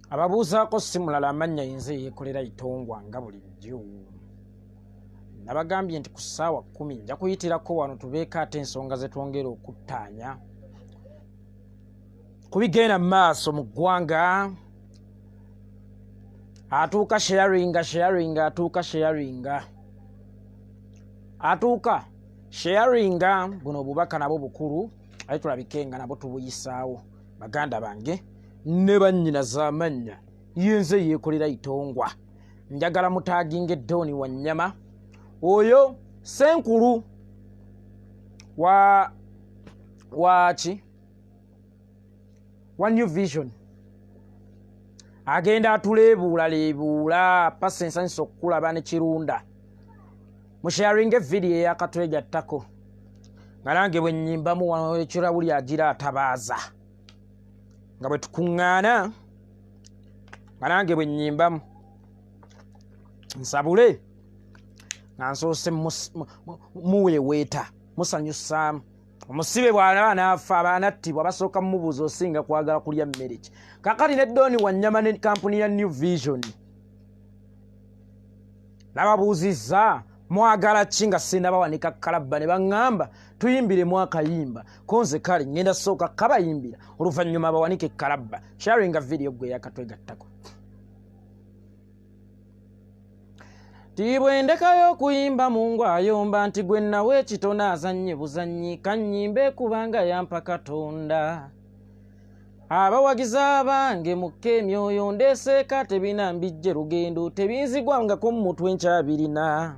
ababuuzaako simulala amannya yinze Yekolera itongwa nga bulijjo. Nabagambye nti ku ssaawa 10 nja kuyitirako wano tubeeko ate ensonga ze twongera okuttaanya kubigenda mu maaso mu ggwanga. Atuuka sharinga buno obubaka nabo bukulu aye tulabikenga nabo tubuyisaawo. Baganda bange ne bannyina z'amannya yinze Yekolera itongwa. Njagala mutaaginga eddooni Wanyama oyo senkulu wa New Vision agenda atuleebuula pasa ensanyusa okukulaba ne kirunda musharinga video eyakatwegattako nga nange bwe nnyimbamu wano ekirawuli agira atabaaza nga bwe tukuŋŋaana nga nange bwe nnyimbamu nsabule nga nsoose muweeweeta musanyusaamu. Omusibe bw'alaba n'afa abaanattibwa basooka mumubuuza osinga kwagala kulya mmere ki. Kakati n'eddooni Wanyama ne kampuni ya New Vision nababuuzizza mwagala ki nga sinnabawanika kalabba ne baŋŋamba tuyimbiremu akayimba konze kale ngenda sooka kabayimbira oluvannyuma bawanike kalabba. Sharinga video gwe yakatwegattako. Tibwendekayo kuyimba mungu ayomba nti gwe nawe kitona azannye buzannyi kannyimbe kubanga yampa Katonda. Abawagiza bange mukke emyoyo ndeseeka tebinambijje lugendo tebinzigwangako mu mutwe nkyabirina.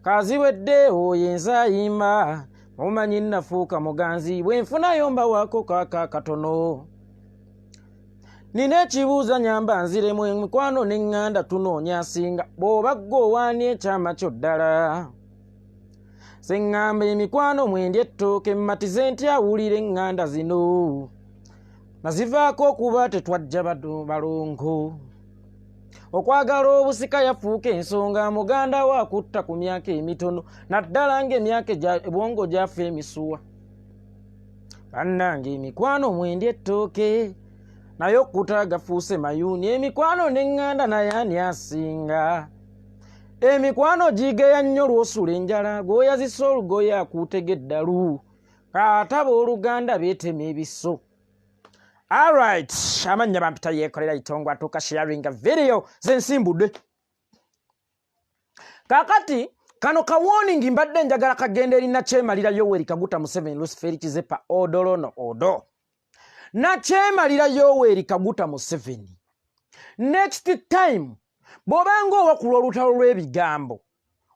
Kaziwedde oyo enzayimba mumanyi nafuuka muganzi bwe nfunayo mbawaako kaaka katono. Nina ekibuuza nyamba nziremu emikwano n'eŋŋanda tunoonya asinga bw'oba ggwe owaani ekyama kyo ddala. Seŋŋamba emikwano mwendya ettooke mmatize nti awulira eŋŋanda zino nazivaako okuba tetwajja balongo. Okwagala obusika yafuuka ensonga muganda we akutta ku myaka emitono naddala ng'emyaka ebwongo gyafa emisuwa. Bannange emikwano mwendya ettooke naye okkuta gafuuse mayuuni emikwano n'eŋŋanda naye ani asinga. Emikwano gigeya nnyo lw'osula enjala gw'oyazisa olugoye akuutega eddalu kaataba oluganda beetema ebiso. Alright, amannya bampita Yekolera itongwa atuuka sharinga video zensimbudde. Kakati kano ka warning mbadde njagala kagenda eri Nakyemalira Yoweri Kaguta Museveni Luciferi Kizepa odolo no odo. Nakyemalira Yoweri Kaguta Museveni next time bw'obanga owakula olutalo lw'ebigambo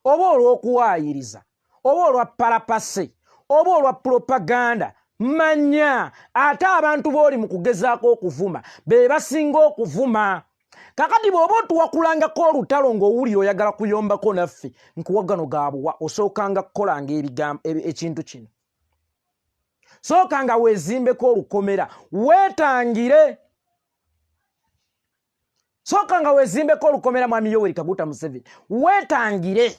oba olw'okuwaayiriza oba olwa palapase oba olwa propaganda manya ate abantu b'oli mu kugezaako okuvuma be basinga okuvuma. Kakati bw'oba otuwakulangako olutalo ng'owulira oyagala kuyombako naffe nkuwagano gaabuwa osookanga kukolanga ekintu kino. Sookanga weezimbeko olukomera weetangire. Sookanga weezimbeko olukomera mwami Yoweri Kaguta Museveni weetangire.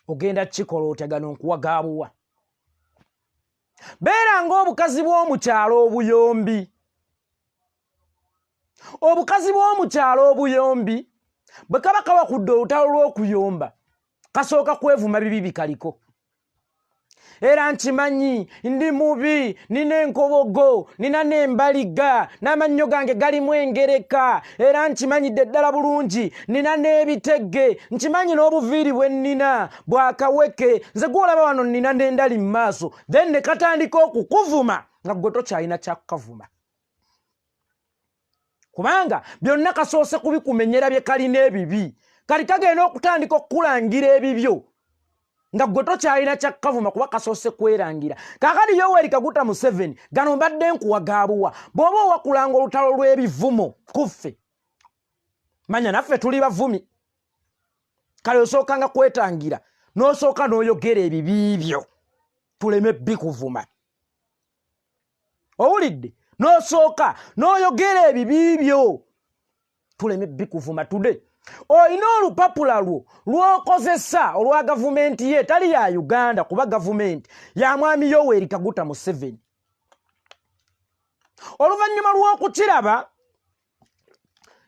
Ogenda kikola otya gano nkuwa gaabuwa. Beera ng'obukazi bw'omukyalo obuyombi. Obukazi bw'omukyalo obuyombi bwe kaba kawakudde olutalo lw'okuyomba kasooka kwevuma bibi bikaliko. Era nkimanyi ndi mubi nina enkobogo nina n'embaliga n'amannyo gange galimu engereka era nkimanyidde ddala bulungi nina n'ebitege nkimanyi n'obuviiri bwe nnina bwakaweke nze gw'olaba wano nina n'endali mu maaso then ne katandika okukuvuma nga ggwe tokyalina kyakukavuma kubanga byonna kasoose kubikumenyera bye kalina ebibi kali kagenda okutandika okukulangira ebibyo nga ggwe tokyalina kyakukavuma kuba kasoose kwerangira. Kaakati Yoweri Kaguta Museveni gano mbadde nkuwa gaabuwa bw'oba owakulanga olutalo lw'ebivumo kuffe manya naffe tuli bavumi kale osookanga kwetangira n'osooka n'oyogera ebibi byo tuleme bikuvuma. Owulidde? N'osooka n'oyogera ebibi byo tuleme bikuvuma tude. Oyina olupapula lwo lw'okozesa olwa gavumenti ye tali ya Uganda kuba gavumenti ya mwami Yoweri Kaguta Museveni. Oluvannyuma lw'okukiraba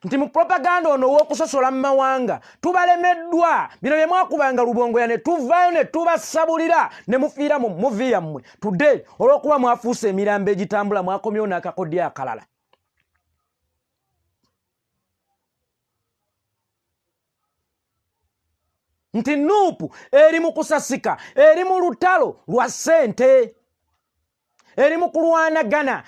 nti mu propaganda ono w'okusosola mu mawanga tubalemeddwa bino bye mwakubanga Lubongoya ne tuvaayo ne tubasabulira ne mufiira mu muvi yammwe today olw'okuba mwafuuse emirambo egitambula mwakomyewo n'akakodyo akalala. Nti nuupu eri mu kusasika eri mu lutalo lwa ssente eri mu kulwanagana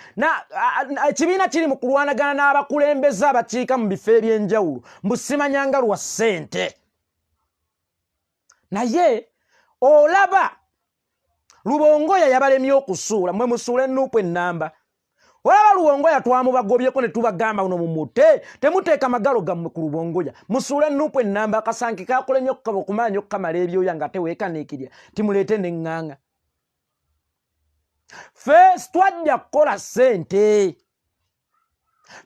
ekibiina kiri mu kulwanagana n'abakulembeze abakiika mu bifo eby'enjawulo mbusimanyanga lwa ssente. Naye olaba Lubongoya yabalemye okusuula mwe musuula nuupu ennamba. Olaba Lubongoya twamubagobyeko ne tubagamba uno mumute temuteeka magalo gammwe ku Lubongoya musuula nuupu ennamba akasanke kakolemye okukumanya okukamala ebyoya nga teweekaniikirya timuleete n'eŋŋaŋa. Ffe twajja kukola ssente.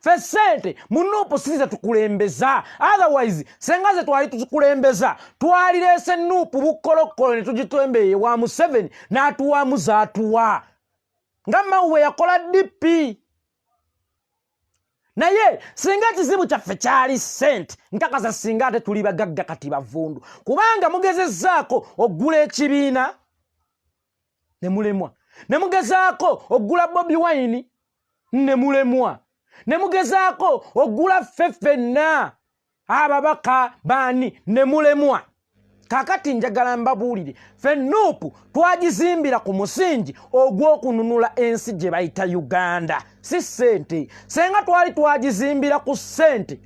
Ffe ssente mu nuupu size tukulembeza otherwise senga ze twali tukulembeza twalireese nuupu bukkolokolo ne tugitembeeye wa Museveni n'atuwamu zaatuwa nga Mawulire yakola DP. Naye singa kizibu kyaffe kyali ssente nkakasa singa ate tuli bagagga kati bavundu kubanga mugezezzaako oggula ekibiina ne mulemwa. Ne mugezaako oggula Bobi Wine ne mulemwa. Ne mugezaako oggula ffenna ababaka baani ne mulemwa. Kakati njagala mbabuulire ffe nuupu twagizimbira ku musingi ogw'okununula ensi gye bayita Uganda si ssente. Senga twali twagizimbira ku ssente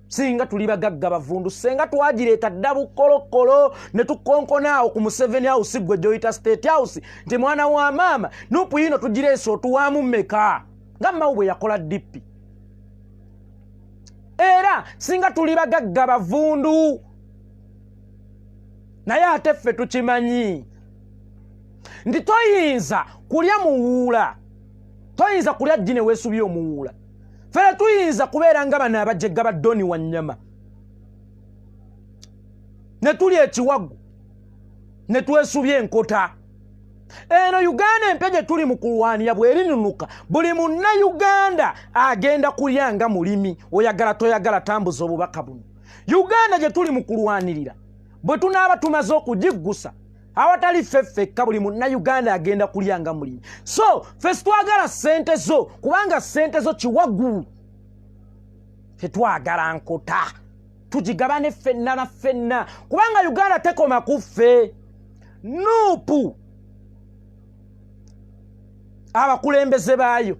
singa tuli bagagga bavundu senga twagireeta dda bukkolokolo ne tukonkona awo ku Museveni House gwe gyoyita State House nti mwana wa maama nuupu yino tugireese otuwaamu mmeka nga Mawulire yakola DP. Era singa tuli bagagga bavundu naye ate ffe tukimanyi nti toyinza kulya muwuula toyinza kulya jjine weesubye omuwuula. Ffe tuyinza kubeera nga bano abajjegga ba Doni Wanyama ne tuli ekiwagu ne twesubye enkota. Eno Uganda empya gye tuli mu kulwanira bw'erinunuka buli Munnayuganda agenda kulya nga mulimi oyagala toyagala tambuza obubaka buno. Uganda gye tuli mu kulwanirira bwe tunaaba tumaze okugiggusa awatali ffeffekka buli Munnayuganda agenda kulya nga mulimi. So ffe sitwagala ssente zo kubanga ssente zo kiwagu. Tetwagala nkota tugigabane ffenna na ffenna kubanga Uganda tekoma ku ffe. Nuupu abakulembeze baayo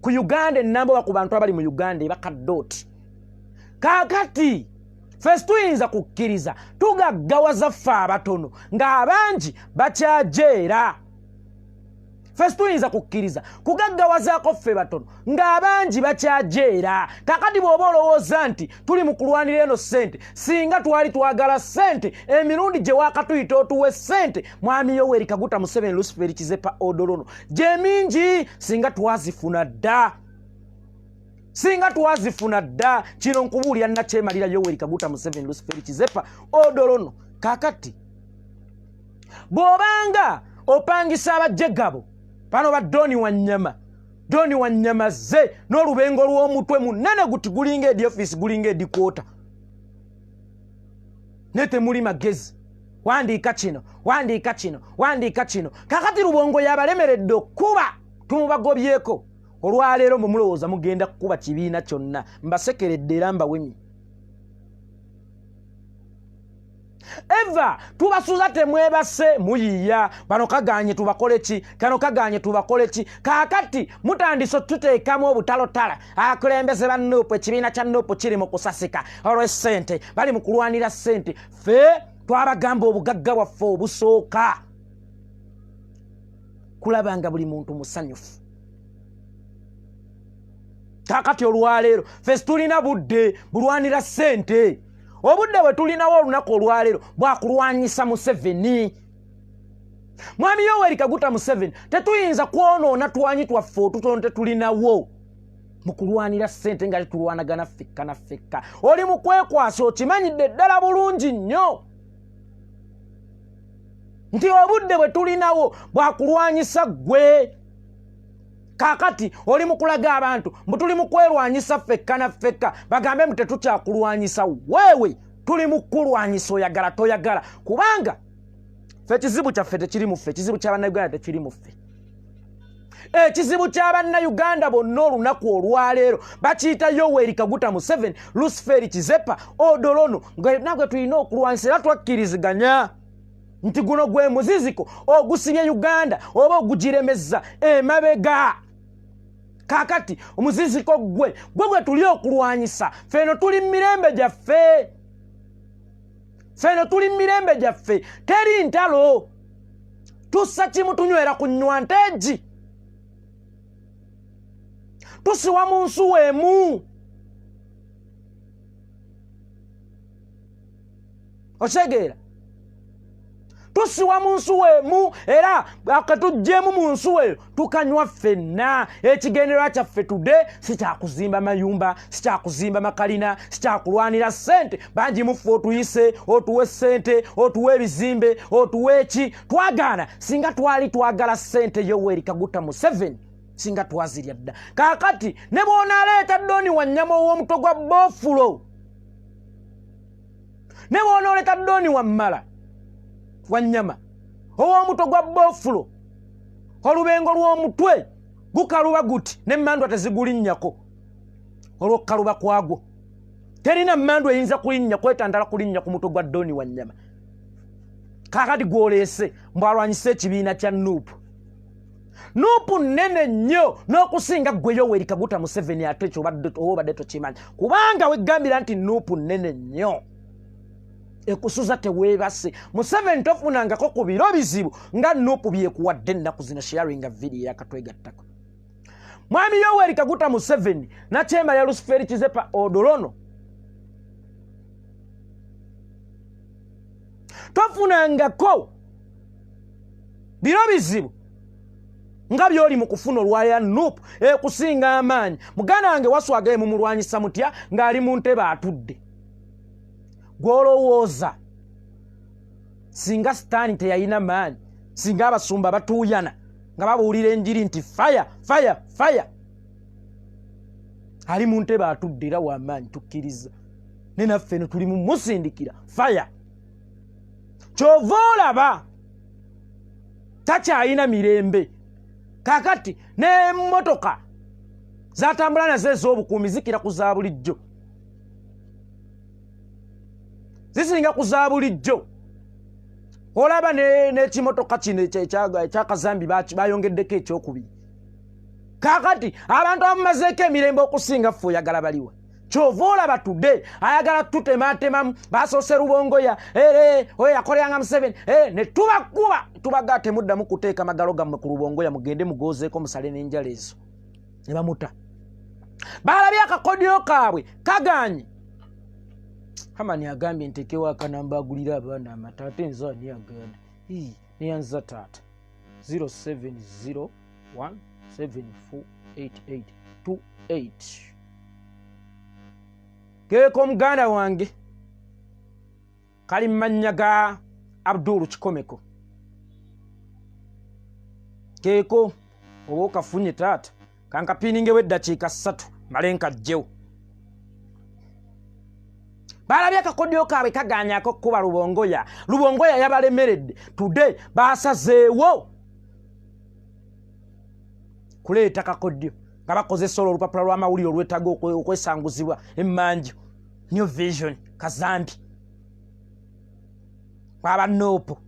ku Uganda ennamba ku bantu abali mu Uganda ebakaddooti. Kaakati ffe tuyinza kukkiriza tugaggawaza ffe abatono ng'abangi bakyajeera. Ffe tuyinza kukkiriza kugaggawazaako ffe batono ng'abangi bakyajeera. Kakati bw'oba olowooza nti tuli mu kulwanira eno ssente singa twali twagala ssente emirundi gye waakatuyita otuwe ssente mwami Yoweri Kaguta Museveni Luciferi Kizepa Odolono gye mingi singa twazifuna dda. Singa twazifuna dda kino nkubuulira nakyemalira Yoweri Kaguta Museveni Luciferi Kizepa Odolono. Kakati bw'obanga opangisa abajjegabo bano ba Doni Wanyama ze n'olubengo lw'omutwe munene guti gulinga edi office gulinga edi kwota ne temuli magezi wandiika kino. Kakati Lubongoya yabalemeredde okuba tumubagobyeko. Olwaleero mulowooza mugenda kukuba kibiina kyonna mbasekeredde era mbawemye. Eva tubasuza temwebase muyiya bano kaganye tubakole ki kano kaganye tubakole ki. Kakati mutandise tuteekamu obutalotala akulembeze ba Nuupu ekibiina kya Nuupu kiri mu kusasika olw'essente bali mu kulwanira ssente. Ffe twabagamba obugagga bwaffe obusooka kulabanga buli muntu musanyufu. Kakati olwaleero ffe tulina budde bulwanira ssente. Obudde bwe tulinawo olunaku olwaleero bwakulwanyisa Museveni. Mwami Yoweri Kaguta Museveni tetuyinza kwonoona twanyi twaffe otutono tetulinawo mu kulwanira ssente nga tetulwanagana ffekka na ffekka. Oli mu kwekwasa okimanyidde ddala bulungi nnyo. nti obudde bwe tulinawo bwakulwanyisa gwe. Kakati oli mukulaga abantu mbu tuli mu kwerwanyisa ffekka na ffekka bagambe mu tetukyakulwanyisa wewe tuli mu kulwanyisa oyagala toyagala kubanga ffe ekizibu kyaffe tekiri mu ffe ekizibu ky'abannayuganda tekiri mu ffe. Ekizibu ky'abannayuganda bonna olunaku olwaleero bakiyita Yoweri Kaguta Museveni, Luciferi Kizepa, Odolono nagwe tulina okulwanyisa era twakkiriziganya nti guno gwe muziziko ogusibye Uganda oba ogugiremeza emabega. Kakati omuziziko gwe tuli okulwanyisa feno tuli mirembe gyaffe. Feno tuli mirembe gyaffe teri ntalo tussa kimu tunywera ku nywanteegi tusiwa mu nsuwa emu. Osegeera tusiwa mu nsuwa emu era akatujjeemu mu nsuwa eyo tukanywa ffenna. Ekigendererwa kyaffe tudde si kyakuzimba mayumba, si kyakuzimba makalina, si kyakulwanira ssente. Bangi muffe otuyise otuwe ssente otuwe ebizimbe otuwe eki twagaana. Singa twali twagala ssente Yoweri Kaguta Museveni singa twazirya dda. Kaakati ne bw'onaaleeta Doni Wanyama ow'omutwe gwa Bofulo, ne bw'onaaleeta Doni Wanyama ow'omutwe gwa Bofulo, olubengo lw'omutwe gukaluba guti n'emmandwa tezigulinnyako olw'okukaluba kwagwo. Terina mmandwa eyinza kulinnya kwetandala kulinnya ku mutwe gwa Doni Wanyama. Kaakati gw'oleese mbwalwanyisa ekibiina kya Nuupu. Nuupu nnene nnyo n'okusinga gwe Yoweri Kaguta Museveni ate ekyo obadde tokimanyi kubanga weggambira nti Nuupu nnene nnyo ekusuza teweebase. Museveni tofunangako ku biro bizibu nga Nuupu byekuwadde ennaku zino sharinga video yakatwegattako. Mwami Yoweri Kaguta Museveni nakyema ya Luciferi Kizepa Odolono tofunangako biro bizibu nga byoli mu kufuna olwaya Nuupu ekusinga amaanyi. Muganda wange waswagaye mu mulwanyisa mutya ng'ali mu ntebe atudde. Gwolowooza singa sitaani teyayina maanyi, singa abasumba batuuyana nga babuulira enjiri nti faya faya faya, ali mu ntebe atudde era w'amaanyi tukkiriza. Ne naffe no tuli mu musindikira faya. Kyova olaba takyayina mirembe. Kakati n'emmotoka zatambula nazo ez'obukuumi zikira ku za bulijjo, zisinga ku za bulijjo. Olaba n'ekimotoka kino ekyakazambi bayongeddeko ekyokubiri. Kakati abantu abamumazeeko emirembe okusinga ffe oyagala baliwa. Kyova olaba tudde ayagala tutematemamu basoose Rubongoya oyo yakoleranga Museveni ne tubakuba tubaga temuddamu kuteeka magalo gammwe ku Rubongoya mugende mugozeeko musale n'enjala ezo ne bamuta. Balabye akakodyo kaabwe kaganye. Hamani agambye ntekewo akanamba agulira abaana amata ate nze ani agenda neyanza taata 0701748828. Keeko muganda wange kali mannya ga Abdul Kikomeko. Keeko oba okafunye taata kankapiiningewo eddakiika 3 male nkajjewo. Balabye akakodyo kaabwe kaganyako kuba Rubongoya. Rubongoya yabalemeredde tudde basazeewo kuleeta kakodyo nga bakozesa olupapula lw'amawulire olwetaaga okwesanguzibwa emmanju New Vision kazambi. Abanuupu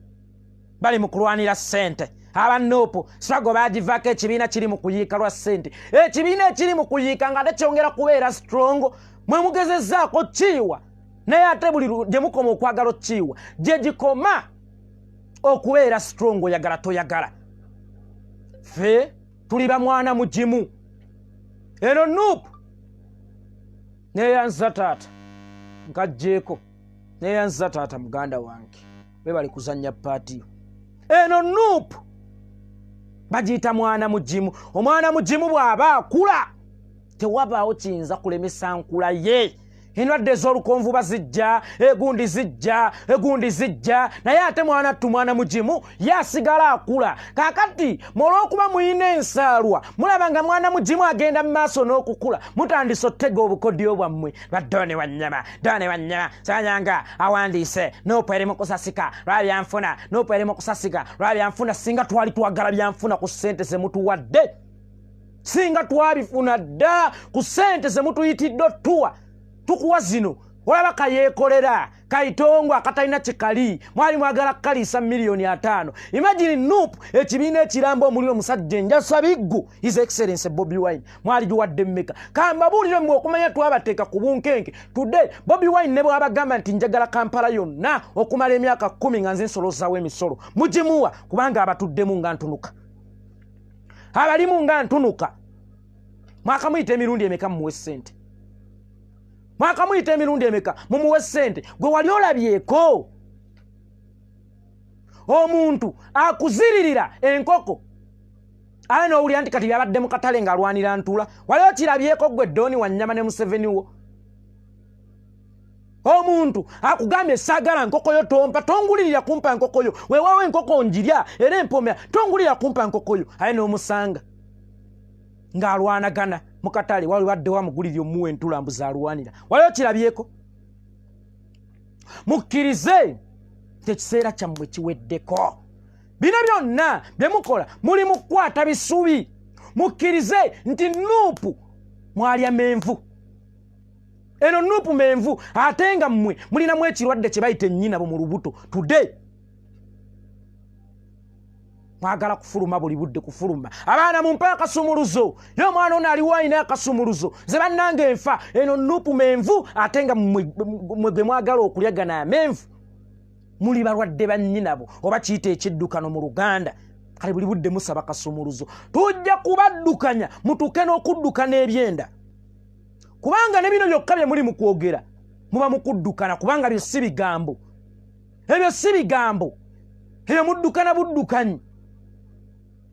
bali mu kulwanira ssente. Abanuupu sirago bagivaako ekibiina kiri mu kuyiika lwa ssente. Ekibiina ekiri mu kuyiika nga tekyongera kubeera strong mwe mugezezzaako kiiwa naye ate buli gye mukoma okwagala okkiiwa gye gikoma okubeera strong oyagala toyagala. Ffe tuli bamwana mugimu. Eno Nuupu neyanza taata nkajjeeko neyanza taata muganda wange be bali kuzannya paatiyo. Eno Nuupu bagiyita mwana mugimu. Omwana mugimu bw'aba akula tewabaawo kiyinza kulemesa nkula ye. endwadde ez'olukonvu bazijja, egundi zijja, naye ate mwana mugimu yasigala akula. Kaakati olw'okuba muyina ensaalwa mulaba nga mwana mugimu agenda mu maaso n'okukula, mutandise ottega obukodyo bwammwe lwa Doni Wanyama. Samanyanga awandiise Nuupu eri mu kusasika lwa byanfuna, singa twali twagala byanfuna ku ssente ze mutuwadde, singa twabifuna dda ku ssente ze mutuyitidde ottuwa, tukuwa zino. Olaba Yekolera Kaitongwa akatalina kikali, mwali mwagala kukaliisa $5,000,000. Imagine Nuupu ekibiina ekiramba omuli omusajja enjasa biggu His Excellency Bobi Wine mwali giwadde mmeka. Kambabuulire mmwe okumanya twabateeka ku bunkenke. Today Bobi Wine ne bw'abagamba nti njagala Kampala yonna okumala emyaka 10 nga nze nsolozaawo emisolo, mugimuwa kubanga abatuddemu nga ntunuka. Abalimu nga ntunuka. Mwakamuyita emirundi emeka mumuwe ssente? Mwakamuyita emirundi emeka mumuwe ssente? Gwe wali olabyeko omuntu akuziririra enkoko aye n'owulira nti kati byabadde mu katale ng'alwanira ntula? Wali okirabyeko gwe Doni Wanyama ne Museveni wo? Omuntu akugambye saagala nkoko yo tompa, tongulirira kumpa nkoko yo, weewaawo enkoko njirya era empomera, tongulirira kumpa nkoko yo, aye n'omusanga ng'alwanagana mu katale. Wali wadde wamugulirira omuwe entula mbuzi alwanira? Wali okirabyeko? Mukkirize nti ekiseera kyammwe kiweddeko. Bino byonna bye mukola muli mu kukwata bisubi. Mukkirize nti Nuupu mwalya menvu. Eno Nuupu menvu, ate nga mmwe mulinamu ekirwadde kye bayita ennyinabo mu lubuto. Today mwagala kufuluma buli budde kufuluma. Abaana mumpe akasumuluzo, yo mwana ono aliwo alina akasumuluzo, ze bannange enfa. Eno Nuupu menvu, ate nga mmwe gwe mwagala okulyagana amenvu muli balwadde bannyinabo, oba kiyita ekiddukano mu Luganda. Kale buli budde musaba kasumuluzo. Tujja kubaddukanya mutuuke n'okuddukana ebyenda, kubanga ne bino byokka bye muli mu kwogera muba mukuddukana, kubanga byo si bigambo. Ebyo si bigambo, ebyo muddukana buddukanyi.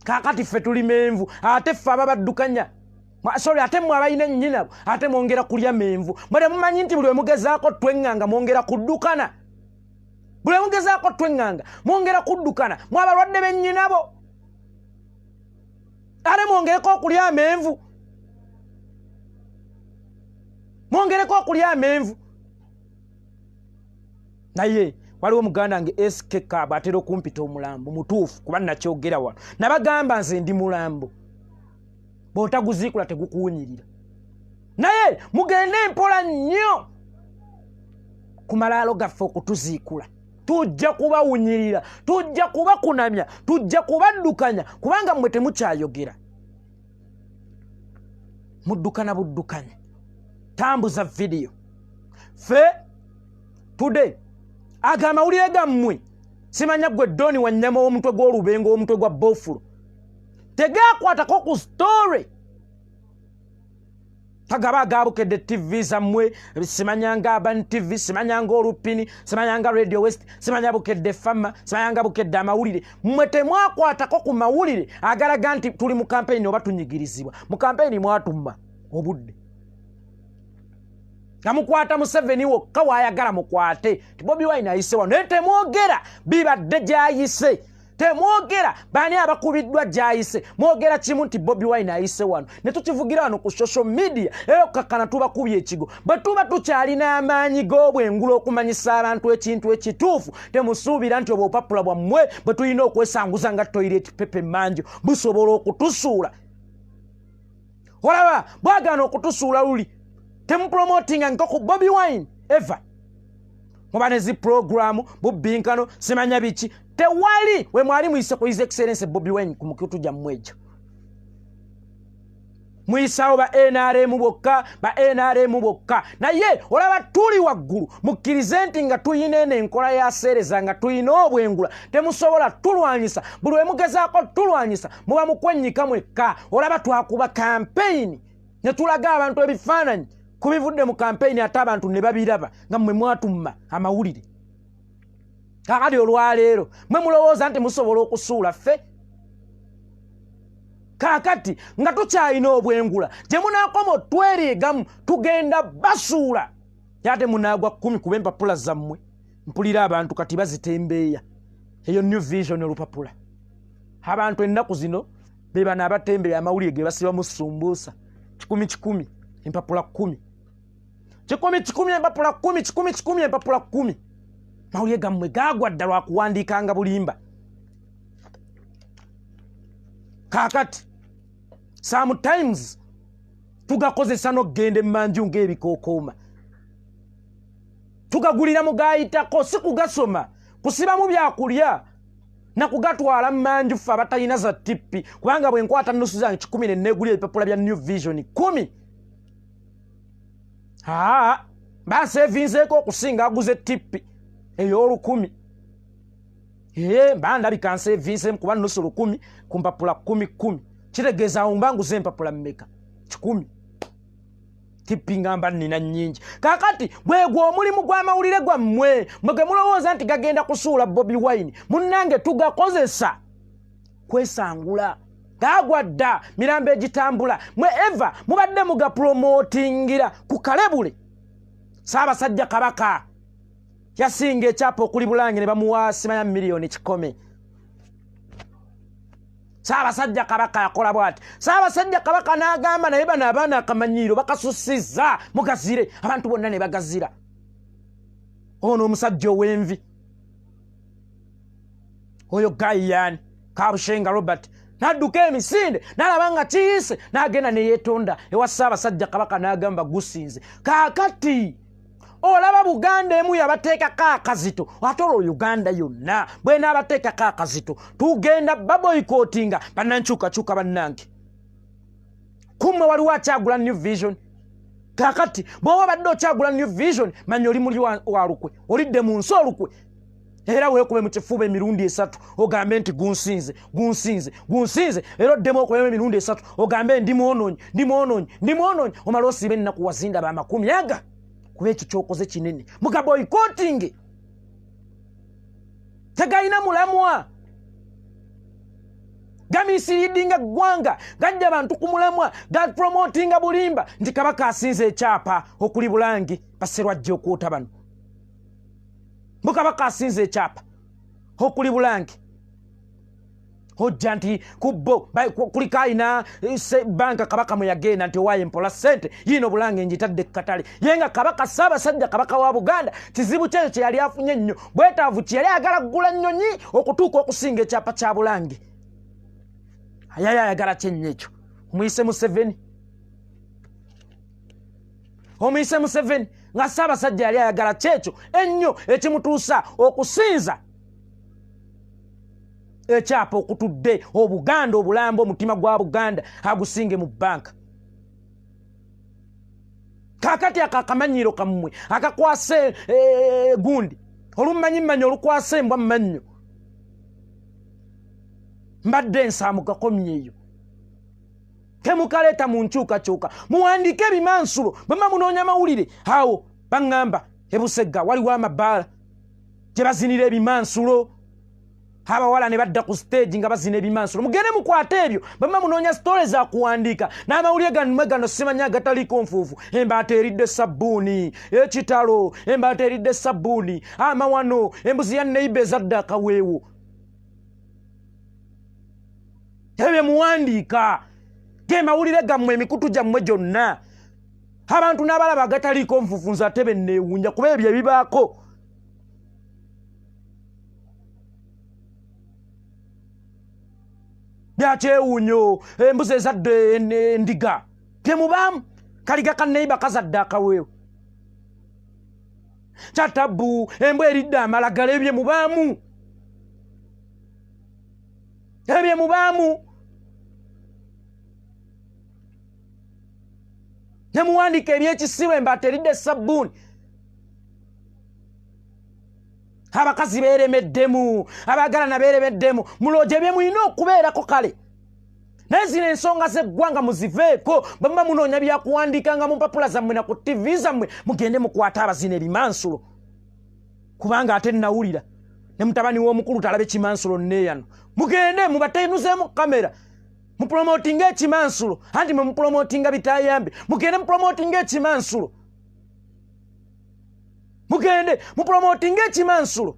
Kaakati ffe tuli menvu, ate ffe ababaddukanya, ate mmwe abalina ennyinabo ate mwongera kulya menvu. Bwe mumanyi nti buli we mugezaako tweŋŋanga mwongera kuddukana, buli we mugezaako tweŋŋanga mwongera kuddukana. Mwe abalwadde b'ennyinabo ate mwongereko okulya amenvu, mwongereko okulya amenvu. Naye waliwo muganda wange SK Kaba atera okumpita omulambo mutuufu kuba nakyogera wano. Nabagamba nze ndi mulambo, bw'otaguziikula tegukuwunyirira. Naye mugende empola nnyo ku malaalo gaffe okutuziikula. Tujja kubawunyirira, tujja kubakunamya, tujja kubaddukanya, kubanga mmwe temukyayogera. Muddukana buddukanya. Tambuza video. Ffe today aga amawulire gammwe simanya gwe Doni Wanyama w'omutwe gw'olubengo, w'omutwe gwa Bofulo, tegaakwatako ku story. Tagaba agabukedde TV zammwe, simanyanga Aban TV, simanyanga Olupini, simanyanga Radio West, simanya bukedde Fama, simanyanga bukedde amawulire. Mmwe temwakwatako ku mawulire agalaga nti tuli mu campaign oba tunyigirizibwa. Mu campaign mwatumma obudde nga mukwata Museveni wokka waayagala mukwate. Ti Bobi Wine ayise wano, naye temwogera bibadde gy'ayise, temwogera baani abakubiddwa gy'ayise. Mwogera kimu nti Bobi Wine ayise wano, ne tukivugira wano ku social media era okukakkana tubakubye ekigo. Bwe tuba tukyalina amaanyi g'obwengula okumanyisa abantu ekintu ekituufu, temusuubira nti obupapula bwammwe bwe tulina okwesanguza nga toilet paper manjo busobola okutusuula. Olaba bwagaana okutusuula luli temupromotinga nkoko Bobi Wine ever. Muba nezi programu bubinkano simanya biki, tewali we mwali muyise ku His Excellency Bobi Wine ku mukutu gyammwe egyo. Muyisawo ba NRM bokka, naye olaba tuli waggulu. Mukkirize nti nga tuyina eno enkola ya seereza, nga tuyina obwengula temusobola tulwanyisa. Buli we mugezaako tulwanyisa muba mukwennyika mwekka. Olaba twakuba campaign ne tulaga abantu ebifaananyi kubivudde mu campaign, ate abantu ne babiraba nga mmwe mwatumma amawulire. Kakati olwaleero mmwe mulowooza nti musobola okusuula ffe? Kakati nga tukyalina obwengula gye munaakoma otwereegamu tugenda basuula. Yate munagwa 10 kuba empapula zammwe mpulira abantu kati bazitembeeya eyo New Vision olupapula abantu ennaku zino be bana abatembeeya amawulire ge basiba mu sumbuusa 10 empapula 10 10 empapula 10 empapula 10 mawulire gammwe gaagwa ddala lwakuwandiikanga bulimba. Kaakati sometimes tugakozesa n'okgenda emmanju ng'ebikookooma tugagulira mu gaayitako si kugasoma kusibamu byakulya na kugatwala mmanju ffe abatalina za tippi kubanga bwe nkwata nnusu zange 10 neegulira ebipapula bya New Vision 10 basevinzeeko okusinga aguze tippi ey'olu10 mba ndabika nsevinzeemu kuba nnusu 10 ku mpapula 10 kitegeeza awo mba nguze empapula mmeka 10 tippi ngamba nina nnyingi. Kaakati bwegwo omulimu gw'amawulire gwammwe mwege mulowooza nti gagenda kusuula Bobi Wine munnange tugakozesa kwesangula gaagwa dda mirambo egitambula mwe eva mubadde mugapromotingira ku kalebule. Ssaabasajja Kabaka yasinga ekyapa okuli Bulange ne bamuwa simanya miliyoni 10. Ssaabasajja Kabaka yakola bw'ati. Ssaabasajja Kabaka n'agamba naye bano abaana akamanyiiro bakasussizza mugazire abantu bonna ne bagazira. Ono omusajja ow'envi oyo Gayani Kabushenga Robert n'adduka emisinde n'alaba nga kiyise n'agenda ne yeetonda ewa Ssaabasajja Kabaka n'agamba gusinze. Kaakati olaba Buganda emu yabateekako akazito ate olwo Uganda yonna bw'enaabateekako akazito tugenda baboyikootinga bannankyukakyuka bannange. Kummwe waliwo akyagula New Vision. Kaakati bw'oba badde okyagula New Vision manya oli muli wa lukwe olidde mu nsi olukwe era weekube mu kifuba emirundi 3 ogambe nti gunsinze era oddemu okubemu emirundi 3 ogambe ndi mwonoonyi omala osiiba ennaku wazinda ba100 aga kuba ekyo kyokoze kinene mugaboyikootinge tegalina mulamwa gamisiridinga ggwanga gajja abantu ku mulamwa gapromotinga bulimba nti Kabaka asinze ekyapa okuli Bulange baserwajja okwota bano Kabaka asinze ekyapa okuli Bulange ojja nti kubbo kuli kayina banka Kabaka mwe yagenda nti owaye mpola ssente yino Bulange njitadde katale yenga Kabaka Ssaabasajja Kabaka wa Buganda kizibu kye kye yali afunye nnyo bwetaavu kye yali agala kugula nnyonyi okutuuka okusinga ekyapa kya Bulange ayagala kye nnyo ekyo omuyise Museveni nga Ssaabasajja yali ayagala kyekyo ennyo ekimutuusa okusinza ekyapa okutudde Obuganda obulambo omutima gwa Buganda agusinge mu banka. Kaakati akakamanyiiro kammwe akakwase gundi olumanyimanyi olukwase embwa mmannyo mbadde ensaamu gakomye eyo temukaleeta mu nkyukakyuka muwandiike ebimansulo bwemba munoonya amawulire awo baŋŋamba ebusegga waliwo amabaala gye bazinira ebimansulo abawala ne badda ku stage nga bazina ebimansulo mugende mukwate ebyo bwemba munoonya sitole za kuwandiika n'amawulire gammwe gano simanya agataliko nfuufu embaata eridde sabbuuni ekitalo embaata eridde sabbuuni amawano embuzi ya neiba ezadde akaweewo ebyo muwandiika gemawulire gammwe emikutu gyammwe gyonna abantu n'abalaba agataliko nfuufu nze ate benneewuunya kuba ebyo ebibaako byakyewuunyo embuzi ezadde endiga temubaamu kaliga kanneiba kazadde akaweewo kyatabbu embwa eridde amalagala ebyo mubaamu nemuwandiika ebyekisibo embaata eridde sabbuuni abakazi beeremeddemu abagalana beeremeddemu mulooje bye mulina okubeerako kale naye zino ensonga z'eggwanga muziveeko bwemuba munoonya byakuwandiikanga mu mpapula zammwe na ku TV zammwe mugende mukwata abazina ebimansulo kubanga ate nnawulira ne mutabani w'omukulu talabe kimansulo nneeyano mugende mubateenuzeemu kamera mupromotinga ekimansulo anti mwe mupromotinga bitayambe mugende mupromotinga ekimansulo mugende mu promoting ekimansulo.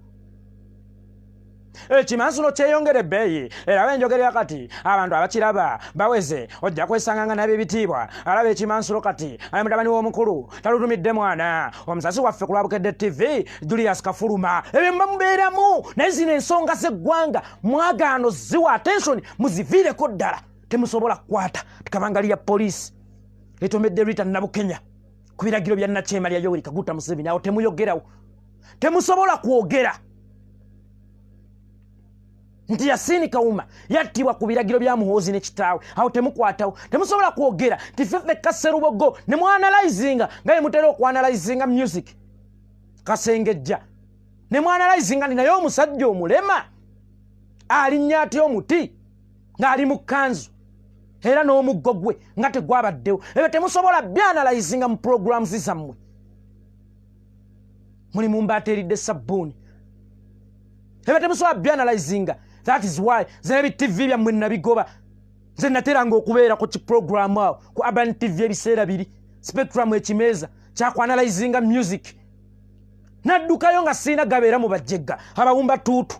Ekimansulo kyeyongere ebbeeyi era benjogerera kati abantu abakiraba baweze ojja kwesanga nga nabyo ebitiibwa alaba ekimansulo kati ali mutabani w'omukulu talutumidde mwana omusasi waffe ku Lwabukedde TV Julius Kafuluma ebyo mubeeramu naye zino ensonga z'eggwanga mwagaano ziwa attention muziviireko ddala temusobola kukwata tukabangalira poliisi etomedde Rita Nabukenya ku biragiro bya Nakyema Yoweri Kaguta Museveni awo temuyogerawo temusobola kwogera nti Yasini Kawuma yattibwa ku biragiro bya Muhoozi ne kitaawe awo temukwatawo temusobola kwogera nti Fefe Kaserubogo ne mwanalizinga nga mutera okwanalizinga music Kasengejja ne mwanalizinga ni naye omusajja omulema alinnya atya omuti ng'ali mu kkanzu era n'omuggo gwe nga tegwabaddewo ebyo temusobola byanalizinga mu programs zammwe muli mu mbaateeridde sabbuuni ebyo temusobola byanalizinga. That is why zenebi TV byammwe nabigoba nze nateranga okubeera ku kiprogramu awo ku Urban TV ebiseera biri Spectrum ekimeeza kyakwanalizinga music naddukayo nga siina gabeera mu bajjegga abawumba tuutu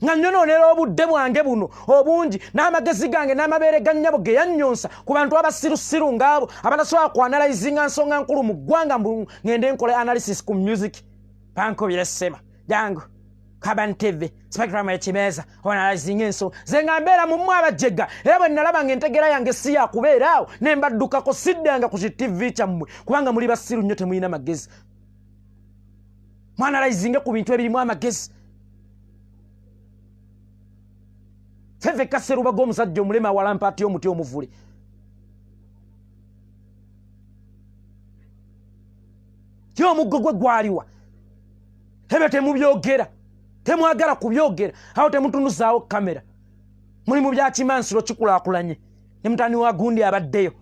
nga nyonoonera obudde bwange buno obungi n'amagezi gange n'amabeere ga nnyabo ge yannyonsa ku bantu abasirusiru ng'abo abatasobola kwanalizinga nsonga nkulu mu ggwanga ngende nkola analysis ku music bankobire ssema jangu Urban TV Spectrum ekimeeza onalazinga ensonga ze nga mbeera mu mmwe abajjegga era bwe nalaba ng'entegeera yange si yakubeera awo ne mbaddukako siddanga ku ki-TV kyammwe kubanga muli basiru nnyo temulina magezi mwanalazinge ku bintu ebirimu amagezi. Fefe Kaserubogo omusajja omulema walampaati omuti omuvule yo omuggo gwe gwaliwa ebyo temubyogera temwagala kubyogera awo temutunuzaawo kamera muli mu bya kimansulo kikulaakulanye ne mutani wa gundi abaddeyo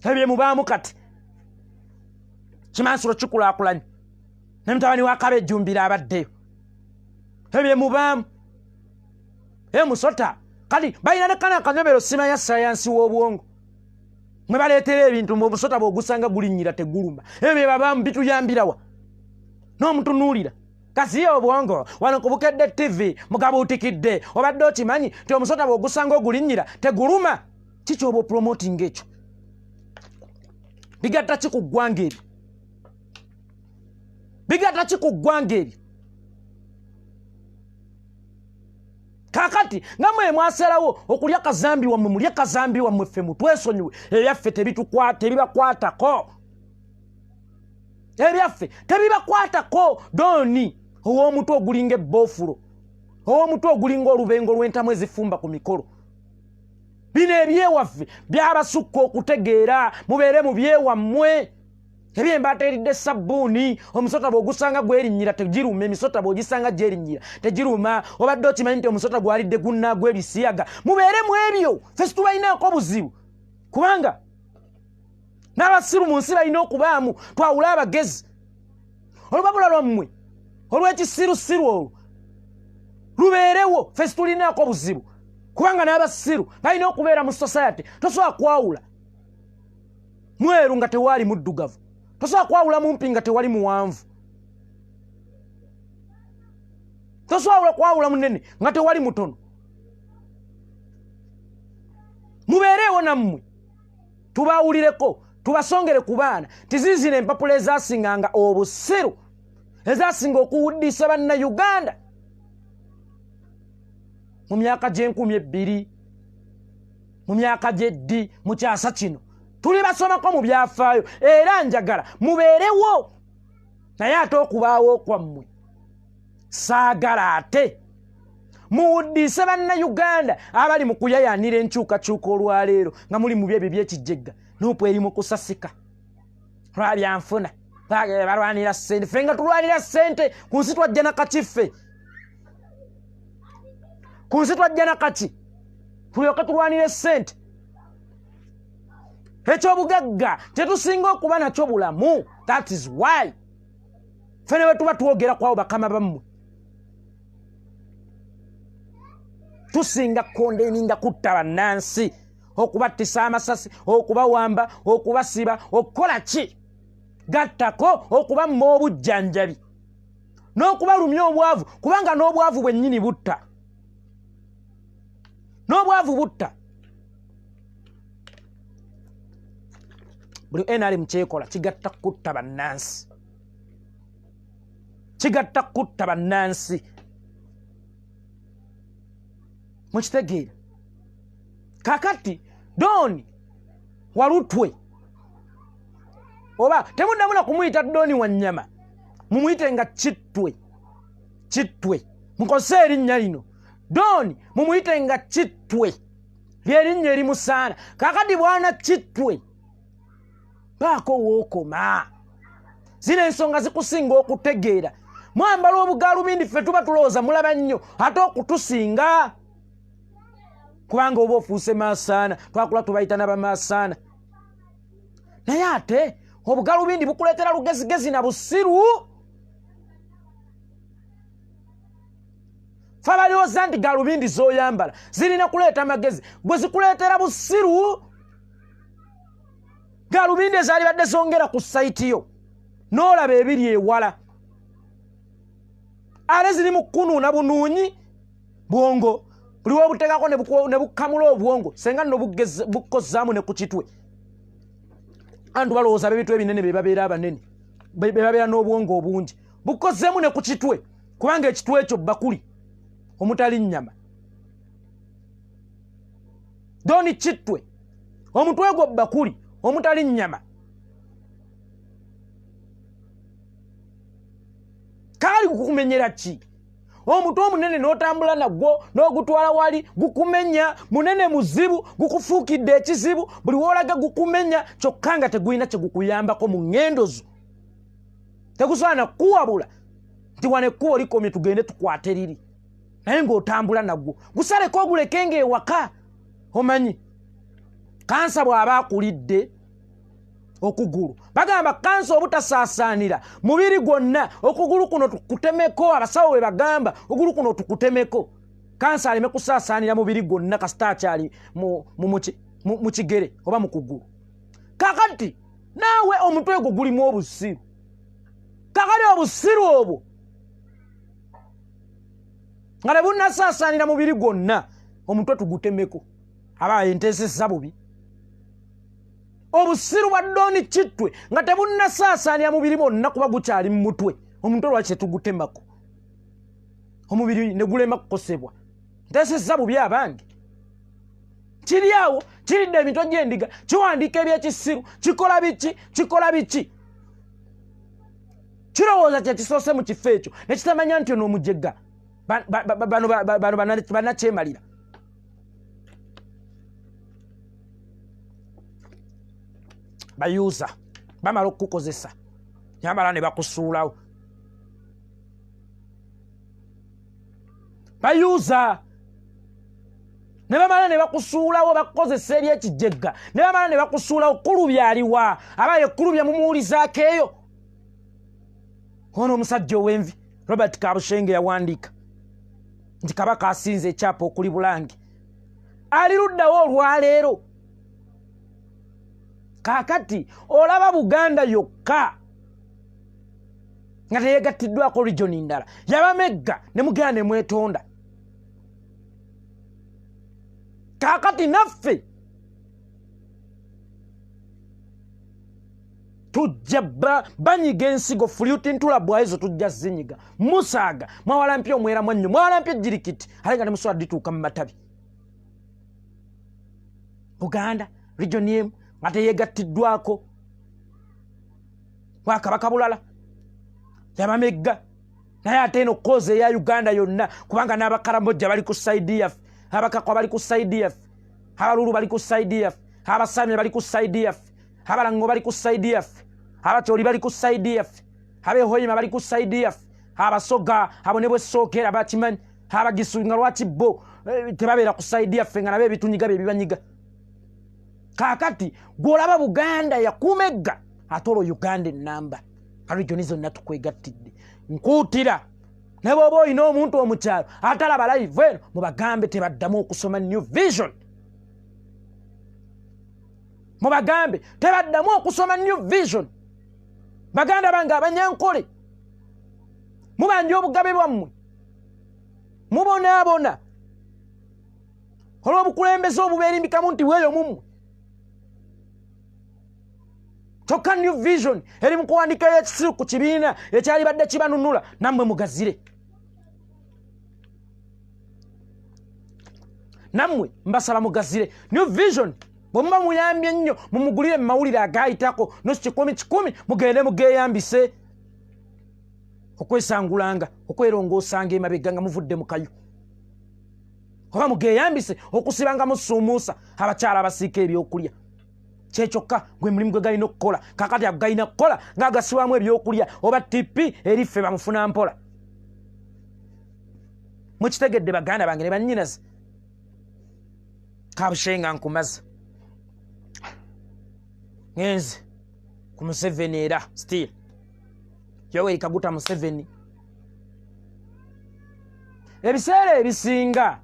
ebyo mubaamu kati kimansulo kikulaakulanye ne mutabani wa Kabejjumbira abaddeyo ebyo mubaamu musota kali balina ne kana akanyomero simanya sayansi w'obwongo mwe baleetera ebintu mu busota bw'ogusanga gulinnyira teguluma ebyo babaamu bituyambirawa n'omutunuulira kasi obwongo wano ku Bukedde TV mugabuutikidde obadde okimanyi nti omusota bw'ogusanga ogulinnyira teguluma kiki oba promoting ekyo bigatta ki ku ggwanga ebyo bigatta ki ku ggwanga ebyo kakati nga mwe mwasalawo okulya kazambi wammwe mulye kazambi wammwe ffe mutwesonyiwe ebyaffe tebibakwatako ebyaffe tebibakwatako doni ow'omutwe ogulinga ebbofulo ow'omutwe ogulinga olubengo lw'entamu ezifumba ku mikolo bino ebyewaffe byabasukka okutegeera mubeere mu byewammwe ebyembaateeridde sabbuuni omusota bw'ogusanga gwerinnyira tegiruma emisota bw'ogisanga gyerinnyira tegiruma obadde okimanyi nti omusota gwalidde gunnaagwa ebisiyaga mubeere mu ebyo ffe situbalinaako buzibu kubanga n'abasiru mu nsi balina okubaamu twawule abagezi olubabula lwammwe olw'ekisirusiru olwo lubeerewo ffe situlinaako buzibu kubanga n'abasiru balina okubeera mu society tosobola kwawula mweru nga tewaali muddugavu tosobola kwawula mumpi nga tewali muwanvu tosobola kwawula munene nga tewali mutono mubeereewo nammwe tubaawulireko tubasongere ku baana tizizina empapula ezasinganga obusiru ezasinga okuwuddisa bannayuganda mu myaka gy'enkumi 2 mu myaka gy'eddi mu kyasa kino tuli basomako mu byafaayo era njagala mubeerewo naye ate okubaawo kwammwe saagala ate muwuddise bannayuganda abali mu kuyayaanira enkyukakyuka olwaleero nga muli mu byebyo byekijjegga nuupu eri mu kusasika lwabyanfuna balwanira ssente ffe nga tulwanira ssente ku nsi twajja nakakiffe ku nsi twajja nakaki tulyoke tulwanire ssente ekyobugagga kyetusinga okuba nakyo bulamu. That is why ffe ne bwe tuba twogera kwawo bakama bammwe tusinga kondeninga kutta bannansi okubattisa amasasi okubawamba okubasiba okukola ki gattako okuba mu obujjanjabi n'okubalumya obwavu kubanga n'obwavu bwennyini butta n'obwavu butta buli NRM kyekola kigatta kutta bannansi kigatta kutta bannansi mukitegeera kakati Doni Walutwe oba temuddamu na kumuyita Doni Wanyama mumuyite nga Kitwe mukose erinnya lino Doni mumuyite nga Kitwe lyerinnya erimusaana kakati bwana Kitwe baako wookoma zino ensonga zikusinga okutegeera mwambala obugaalubindi ffe tuba tulowooza mulaba nnyo ate okutusinga kubanga oba ofuuse maasaana twakula tubayita n'abamaasaana naye ate obugaalubindi bukuleetera lugezigezi na busiru fe balowooza nti gaalubindi z'oyambala zirina kuleeta magezi bwe zikuleetera busiru gaalubindi ezaali badde zongera ku sayiti yo n'olaba ebiri ewala ate ziri mu kunuuna bunuunyi bwongo buli wobutekako ne bukamula obwongo senga nno bukkozaamu ne ku kitwe antu balowooza b'ebitwe ebinene be babeera abanene be babeera n'obwongo obungi bukkozzeemu ne ku kitwe kubanga ekitwe ekyo bakuli omutali nnyama Doni Kitwe omutwe gwo bakuli omutali nnyama kaali kukumenyera ki omutwe omunene n'otambula nagwo n'ogutwala wali gukumenya munene muzibu gukufuukidde ekizibu buli woolaga gukumenya kyokka nga tegulina kye gukuyambako mu ŋŋendo zo tegusobola nakuwabula nti wane ekkubo likomye tugende tukwate riri naye ng'otambula nagwo gusaleko ogulekenga ewaka omanyi kansa bw'aba akulidde okugulu bagamba kansa obutasaasaanira mubiri gwonna okugulu kuno tukutemeko abasawo bwe bagamba okugulu kuno tukutemeko kansa aleme kusaasaanira mubiri gwonna kasita akyali mu kigere oba mu kugulu kakati naawe omutwe gwo gulimu obusiru kakati obusiru obwo nga ne bunnasaasaanira mubiri gwonna omutwe tugutemeko aba enteesesa bubi obusiru bwa Doni Kitwe nga tebunnasaasaanira mubiri bonna kuba gukyali mu mutwe omutwe lwaki tetugutemako omubiri ne gulema kukosebwa nteesesa bubi abange kiri awo kiridde emitwe gy'endiga kiwandiika ebyekisiru kikola biki kirowooza kyekisoose mu kifo ekyo ne kitamanya nti ono omujega bano bannakyemalira bayuuza bamala okukukozesa nyamala ne bakusuulawo bayuuza ne bamala ne bakusuulawo bakukozesa ebyekijegga ne bamala ne bakusuulawo kulubya aliwa abaye kulubya mumuwulizaako eyo ono omusajja ow'envi Robert Kabushenge yawandiika nti Kabaka asinze ekyapa okuli Bulange ali luddawo olwaleero kakati olaba Buganda yokka nga teyegattiddwako region ndala yabamegga ne mugenda ne mwetonda kakati naffe tujja banyiga ensigo fuluti ntulabwa ezo tujja zinyiga musaaga mwawalampye omwera mwannyo mwawalampye jirikiti ate nga temusobola dituuka mu matabi Buganda region emu nga teyegattiddwako Bwakabaka bulala yabamegga naye ate eno koze eya Uganda yonna kubanga n'Abakaramoja bali ku saidi yaffe Abakakwa bali ku saidi yaffe Abalulu bali ku saidi yaffe Abasamya bali ku saidi yaffe Abalango bali ku saidi yaffe Abakyoli bali ku saidi yaffe Abehoyima bali ku saidi yaffe Abasoga abo ne bwesookera bakimanyi Abagisunga lwaki bo tebabeera ku saidi yaffe nga nabo ebitunyiga bye bibanyiga kakati gwolaba Buganda yakumegga atolo Uganda enamba regioni zonna tukwegattidde nkuutira ne bw'oba olina omuntu omukyalo atalaba live eno mubagambe tebaddamu okusoma New Vision mubagambe tebaddamu okusoma New Vision baganda bange abanyankole mubanja obugabe bwammwe mubonaabona olw'obukulembeze obubeerimbikamu nti weeyo mummwe kyokka New Vision eri mu kuwandikayo ekisiru ku kibiina ekyali badde kibanunula nammwe mugazire nammwe mbasaba mugazire New Vision bwe muba muyambye ennyo mumugulire mu mawulire agaayitako nosi 10 mugende mugeeyambise okwesangulanga okwerongoosanga emabega nga muvudde mu kayu oba mugeeyambise okusibanga musuumuusa abakyala abasiika ebyokulya kyekyokka gwe mulimu gwe galina okukola kakati agalina kukola ng'agasibwamu ebyokulya oba tipi eriffe bamufuna mpola mukitegedde baganda bange ne bannyinaze kabushenga nkumaza ngenze ku Museveni era still Yoweri Kaguta Museveni ebiseera ebisinga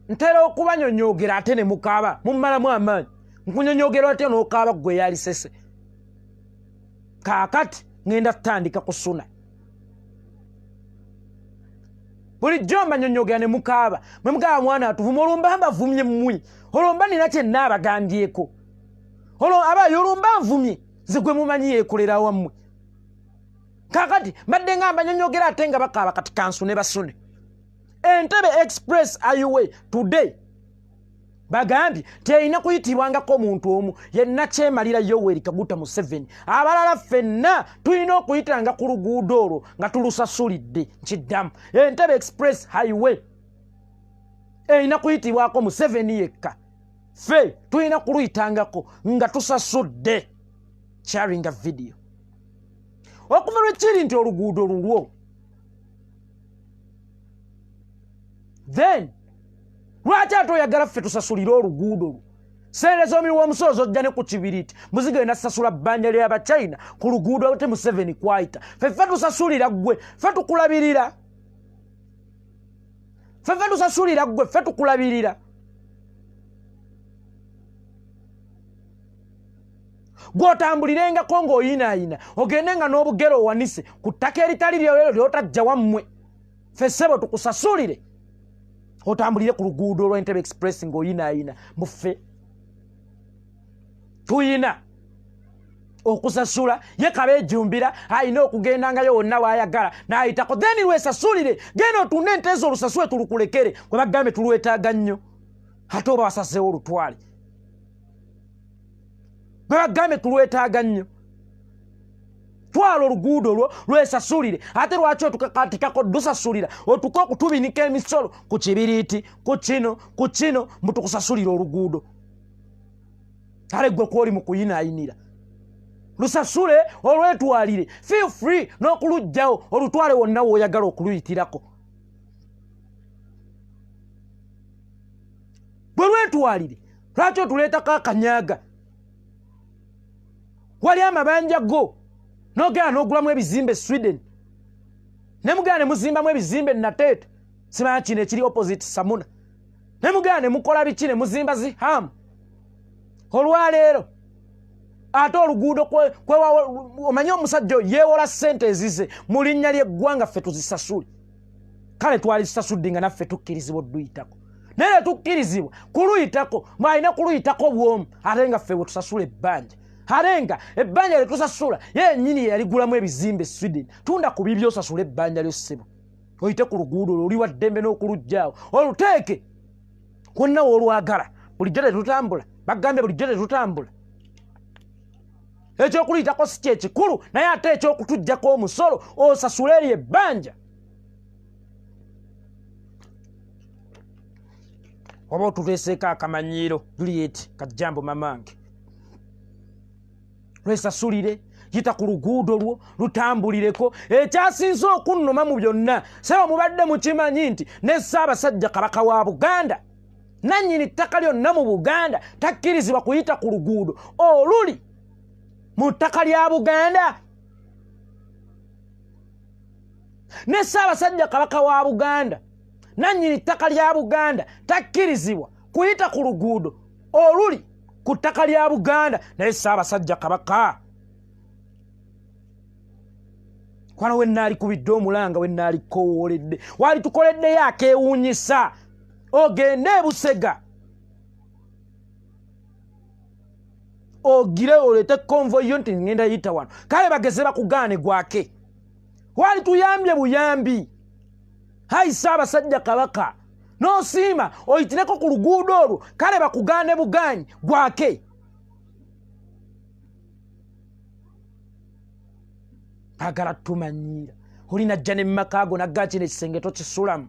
ntera okubanyonyogera ate ne mukaaba mummalamu amaanyi nkunyonyogera ate n'okaaba gwe yali sese kaakati ngenda tutandika kusuna bulijjo mbanyonyogera ne mukaaba mwe mugaba mwana atuvuma olumba mbavumye mmwe olumba nina kyenna abagambyeko abayo olumba nvumye zigwe mumanyi yekolera wammwe kakati mbadde nga mbanyonyogera ate nga bakaaba kati kansune basune Entebbe Express Highway today bagambye teyina kuyitibwangako omuntu omu yenna kyemalira Yoweri Kaguta Museveni abalala ffenna tulina okuyitanga ku luguudo olwo nga tulusasulidde nkiddamu Entebbe Express Highway eyina kuyitibwako Museveni yekka ffe tulina kuluyitangako nga tusasudde sharing a video okuva lwekiri nti oluguudo lulwo then lwaki ate oyagala ffe tusasulire oluguudo olwo sente z'omulimu w'omusozi ojja ne ku kibiriti muzigenda tusasula bbanja ly'Abachina ku luguudo ate Museveni kwayita ffe tusasulira ggwe ffe tukulabirira ffe tusasulira ggwe ffe tukulabirira gw'otambulirengako ng'oyinaayina ogende nga n'obugero owanise ku ttaka eritali lyolero lyotajja wammwe ffe ssebo tukusasulire otambulire ku luguudo olw'Entebbe Express ng'oyinaayina muffe tuyina okusasula ye kabeejumbira ayina okugendangayo wonna waayagala n'ayitako then lwesasulire genda otunde ente ezo olusasule tulukulekere kwe bagambe tulwetaaga nnyo ate oba wasaseewo olutwale bwe bagambe tulwetaaga nnyo twala oluguudo olwo lwesasulire ate lwaki otukakatikako dusasulira otuka okutubinika emisolo ku kibiriiti ku kino mbutukusasulira oluguudo ale gwe kwoli mu kuyinaayinira lusasule olwetwalire feel free n'okulugjawo olutwale wonna w'oyagala okuluyitirako bwe lwetwalire lwaki otuleetako akanyaaga wali amabanja go nogenda n'ogulamu ebizimbe Sweden ne mugenda ne muzimbamu ebizimbe Nateete simanya kino ekiri opposite Samuna ne mugenda ne mukola biki ne muzimba Zihamu olwaleero ate oluguudo omanyi omusajja yeewola ssente ezize mu linnya ly'eggwanga ffe tuzisasule kale twali zisasudde nga naffe tukkirizibwa odduyitako naye ne tukkirizibwa kuluyitako mwalina kuluyitako bwomu ate nga ffe bwe tusasula ebbanja ate nga ebbanja lye tusasula yennyini yaligulamu ebizimbe Sweden tunda ku bibyo osasula ebbanja lyo ssebo oyite ku luguudo olwo oli wa ddembe n'okuluggyaawo oluteeke kwonna woolwagala bulijjo tetutambula bagambye bulijjo tetutambula ekyokuluyitako si kyekikulu naye ate ekyokutuggyako omusolo osasula eri ebbanja oba otuteeseeko akamanyiiro Juliet Kajjambo mamange lwesasulire yita ku luguudo lwo lutambulireko ekyasinze okunnuma mu byonna sebo mubadde mukimanyi nti ne Ssaabasajja Kabaka wa Buganda nannyini ttaka lyonna mu Buganda takkirizibwa kuyita ku luguudo oluli mu ttaka lya Buganda ne Ssaabasajja Kabaka wa Buganda nannyini ttaka lya Buganda takkirizibwa kuyita ku luguudo oluli ku ttaka lya Buganda naye Ssaabasajja Kabaka kwana we nali kubidde omulanga we nali kowoledde wali tukoledde yakewunyisa ogende Busega ogire olete konvoyi yo nti ngenda yita wano kale bageze bakugane gwake wali tuyambye buyambi hayi Ssaabasajja Kabaka n'osiima oyitireko ku luguudo olwo kale bakugane buganyi gwake agala tumanyira olina jja ne mmakaago naggaa kino ekisenge tokisulamu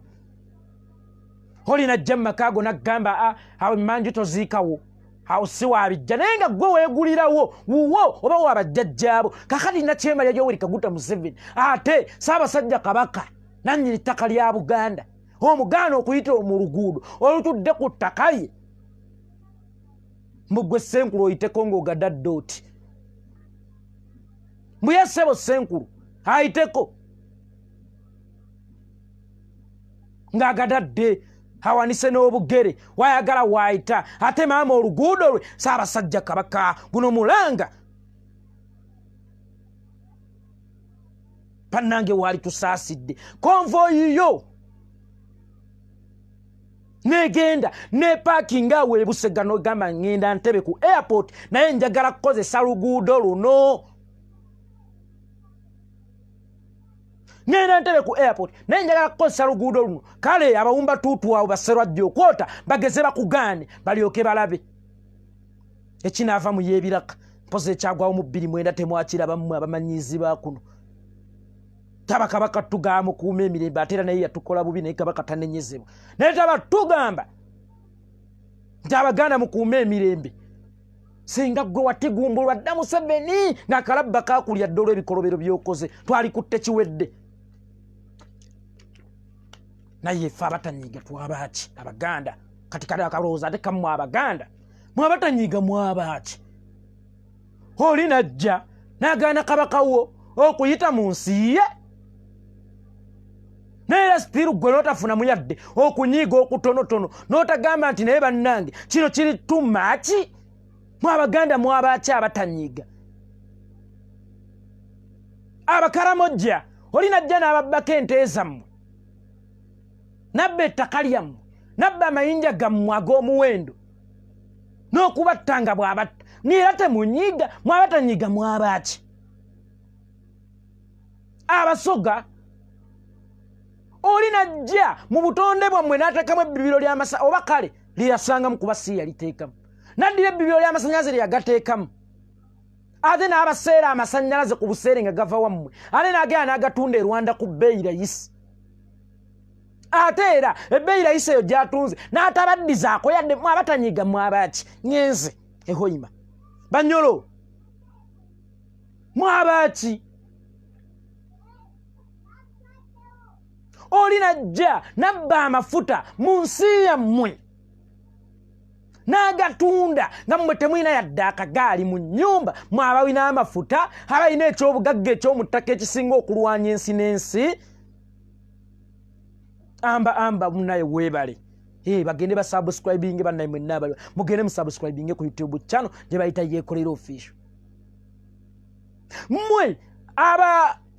olina jja mmakaago naggamba awo emmanju toziikawo awo si waabijja naye nga gwe weegulirawo wuwo oba waabajjajjaabo kakati Nakyemalira Yoweri Kaguta Museveni ate Ssaabasajja Kabaka nannyini ttaka lya Buganda omugaana okuyita mu luguudo olutudde ku ttaka lye mugwe Senkulu oyiteko ng'ogadadde oti mbuye ssebo Senkulu ayiteko ng'agadadde awanise n'obugere wayagala waayita ate maama oluguudo lwe Ssaabasajja Kabaka guno mulanga pannange waali tusaasidde konvoyi yo negenda nepaakinga awo e Busega n'ogamba ngenda Ntebe ku airport naye njagala kukozesa luguudo luno ngenda Ntebe ku airport naye njagala kukozesa luguudo luno kale abawumba tuutu awo Basserwajja okwota bageze bakugaane balyoke balabe ekinaava mu y'ebiraka mpozi ekyagwawo mu 29 temwakiraba mmwe abamanyizi ba kuno taba Kabaka tugamba mukuuma emirembe ate era naye yatukola bubi naye Kabaka tanenyezebwa naye taba tugamba nti Abaganda mukuuma emirembe singa gwe watigumbulwa dda Museveni ng'akalabba kaakulya dda olw'ebikolobero by'okoze twalikutte kiwedde naye ffe abatanyiiga twabaaki Abaganda kati kale akalowooza ate kammwe Abaganda mwabatanyiiga mwabaaki oli najja n'agaana Kabaka wo okuyita mu nsi ye naye stiru gwe n'otafunamu yadde okunyiiga okutonotono n'otagamba nti naye bannange kino kiri tumaki Abaganda mwabaaki abatanyiiga Abakaramojja oli najja n'ababbako ente zammwe nabba ettaka lyammwe nabba amayinja gammwe ag'omuwendo n'okubattanga bw'abatta niera temunyiiga mwabatanyiiga mwabaaki Abasoga oli najja mu butonde bwammwe n'ateekamu ebbibiro ly'amasa oba kale lyeyasangamu kuba si yaliteekamu naddira ebbibiro ly'amasannyalaze lyeyagateekamu ate n'abaseera amasannyalaze ku buseere nga gava wammwe ate n'agenda n'agatunda e Rwanda ku bbeeyi rayisi ate era ebbeeyi rayisi eyo gy'atunze n'atabaddizaako yadde mwabatanyiiga mwabaaki ngenze ehoyima Banyolo mwabaaki oli najja nabba amafuta mu nsi yammwe n'agatunda nga mmwe temulina yadde akagaali mu nnyumba mwabawina amafuta abalina ekyobugagga eky'omu ttaka ekisinga okulwanya ensi n'ensi amba munaye weebale bagende basubscribinge bannaye mwenna abali mugende musubscribinge ku YouTube channel gye bayita Yekolera Official mmwe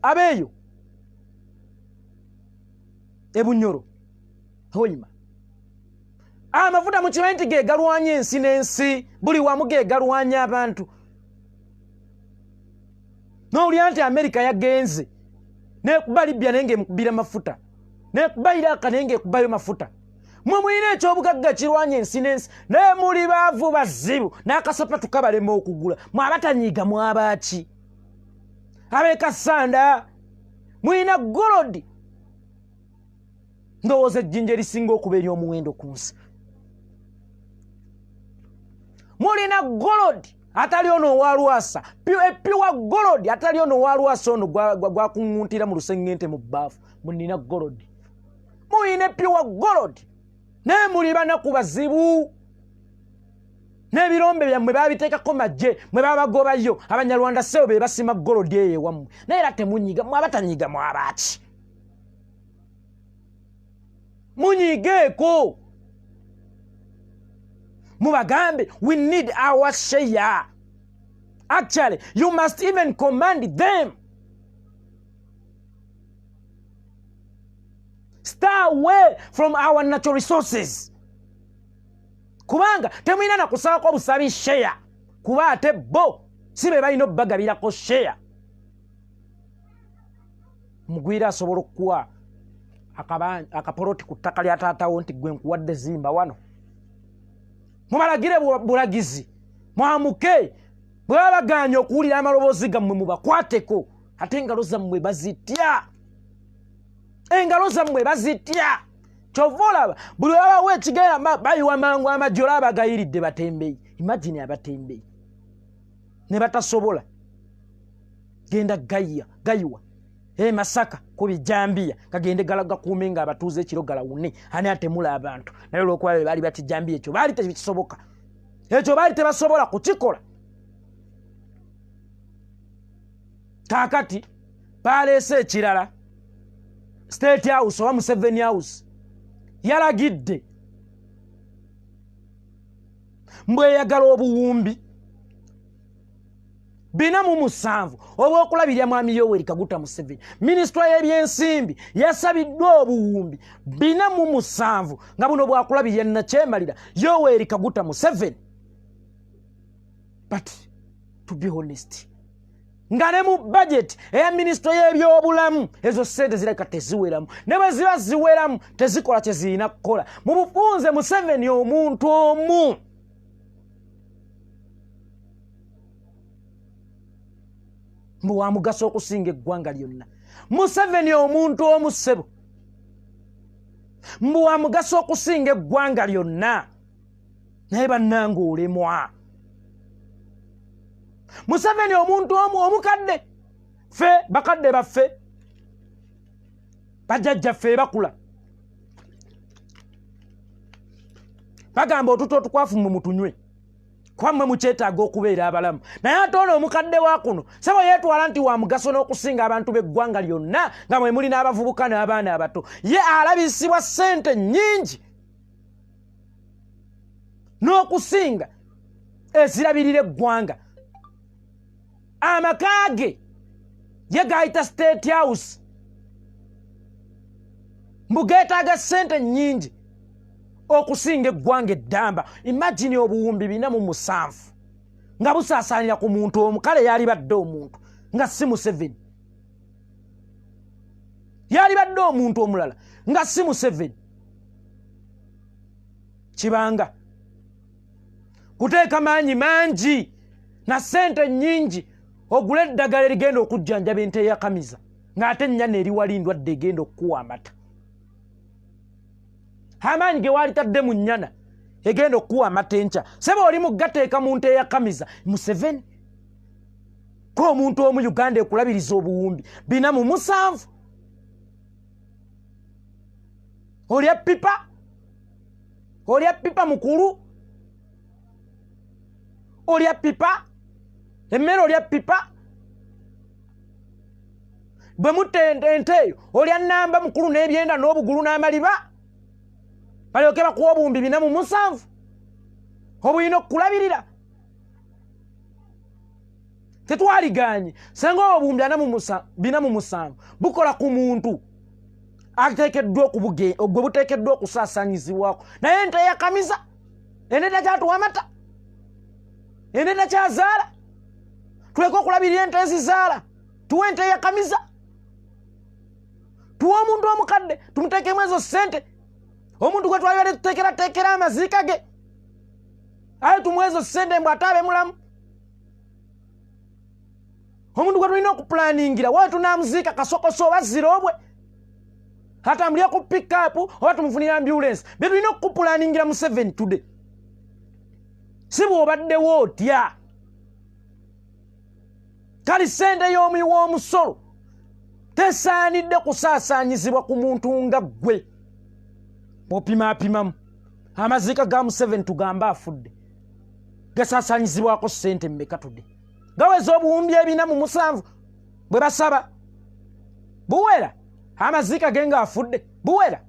abeeyo Ebunyoro hoyima amafuta mu kimanyi nti geegalwanya ensi n'ensi buli wamu geegalwanya abantu n'owulira nti Amerika yagenze n'ekuba Libya naye ng'emukubira mafuta n'ekuba Iraq naye ng'ekubayo mafuta mmwe mulina ekyobugagga kirwanya ensi n'ensi naye muli baavu bazibu n'akasapatu kabalema okugula mwabatanyiiga mwabaaki ab'ekasanda mulina golodi ndowooza ejjinja erisinga okuba ery'omuwendo ku nsi mulina golodi atali ono owa Lwasa epiwa golodi atali ono owa Lwasa ono gwakuŋŋuntira mu luseŋŋente mu bbaafu mulina golodi mulina epiwa golodi naye muli banaku bazibu n'ebirombe byammwe babiteekako majje mwe babagobayo Abanyarwanda sebo be basima golodi eyo ewammwe naye era temunyiiga mwabatanyiiga mwabaaki munyigeeko mubagambe we need our share. Actually you must even command them Stay away from our natural resources. Kubanga temwina na kusako busabi share. Kuba ate bo sibe balina bagabirako share. Mugwira asobola okuwa akapoloti ku ttaka lya taatawo nti gwe nkuwadde zimba wano. Mubalagire bulagizi mwamuke bwe babaganya okuwulira amaloboozi gammwe mubakwateko ate engalo zammwe bazitya. Engalo zammwe bazitya. Kyova olaba buli wabawa ekigenda bayiwa mangu amajjola abagayiridde batembeyi. Imagine abatembeyi ne batasobola genda gayiwa Masaka kubi Jambia kagende galaga kuume nga abatuuze ekiro galawune ani atemula abantu naye olwokuba bali bati Jambia ekyo bali tekisoboka ekyo bali tebasobola kukikola. Kakati baleese ekirala State House oba Museveni House yalagidde mbweyagala obuwumbi 407 obw'okulabirira mwami Yoweri Kaguta Museveni. Minisitule y'ebyensimbi yasabiddwa obuwumbi 407 nga buno bwakulabirira nakyemalira Yoweri Kaguta Museveni. But to be honest, nga ne mu budget eya minisitule y'ebyobulamu ezo ssente zireka teziweramu, ne bwe ziba ziweramu tezikola kye zirina kukola. Mu bufunze Museveni omuntu omu mbu wa mugaso okusinga eggwanga lyonna. Museveni omuntu omu ssebo mbu wa mugaso okusinga eggwanga lyonna, naye bannange olemwa. Museveni omuntu omu omukadde, ffe bakadde baffe bajjajjaffe bakula bagamba otuto otukwafu mwe mutunywe kwammwe mukyetaaga okubeera abalamu, naye ate ono omukadde wa kuno sebo yeetwala nti wa mugaso n'okusinga abantu b'eggwanga lyonna nga mwe muli n'abavubuka n'abaana abato. Ye alabisibwa ssente nnyingi n'okusinga ezirabirira eggwanga. Amakaage ye gayita State House mbu geetaaga ssente nnyingi okusinga eggwanga eddamba. Imagine obuwumbi 407 nga busaasaanira ku muntu omu. Kale yali badde omuntu nga si Museveni, yali badde omuntu omulala nga si Museveni. Kibanga kuteeka maanyi mangi na ssente nnyingi ogule eddagala erigenda okujjanjaba ente eyakamiza ng'ate ennyana eri wali ndwadde egenda okukuwa amata. Amaanyi ge walitadde mu nnyana egenda okukuwa amata enkya, seba oli mugateeka mu nte eyakamiza. Museveni ko omuntu omu Uganda ekulabiriza obuwumbi 407. Olya pipa mukulu, olya pipa emmere, olya pipa bwe mutende ente eyo olya nnamba mukulu n'ebyenda n'obugulu n'amaliba balyoke bakuwa obuwumbi 407 obulina okukulabirira. Tetwaliganye senga obuwumbi 407 bukola ku muntu ateekeddwa gwe buteekeddwa okusaasaanyizibwako, naye ente yakamiza endeta kyatuwa amata, endeta kyazaala. Tuleke okulabirira ente ezizaala, tuwe ente yakamiza. Tuwe omuntu omukadde tumuteekemu ezo ssente. Omuntu gwe twalibadde tuteekera amaziika ge aye tumuwe ezo ssente mbw ate abe mulamu. Omuntu gwe tulina okupulaningira wawe tunaamuziika kasokoso oba zirobwe atambulira ku pick-up oba tumufunira ambulance. Bye tulina okupulaningira Museveni today. Si bw'obaddewo otya kali ssente y'omuwi w'omusolo tesaanidde kusaasaanyizibwa ku muntu nga ggwe. Bw'opimaapimamu amaziika ga Museveni tugamba afudde gasaasaanyizibwako ssente mmeka tudde gaweza obuwumbi 407 bwe basaba buwera. Amaziika ge nga afudde buwera.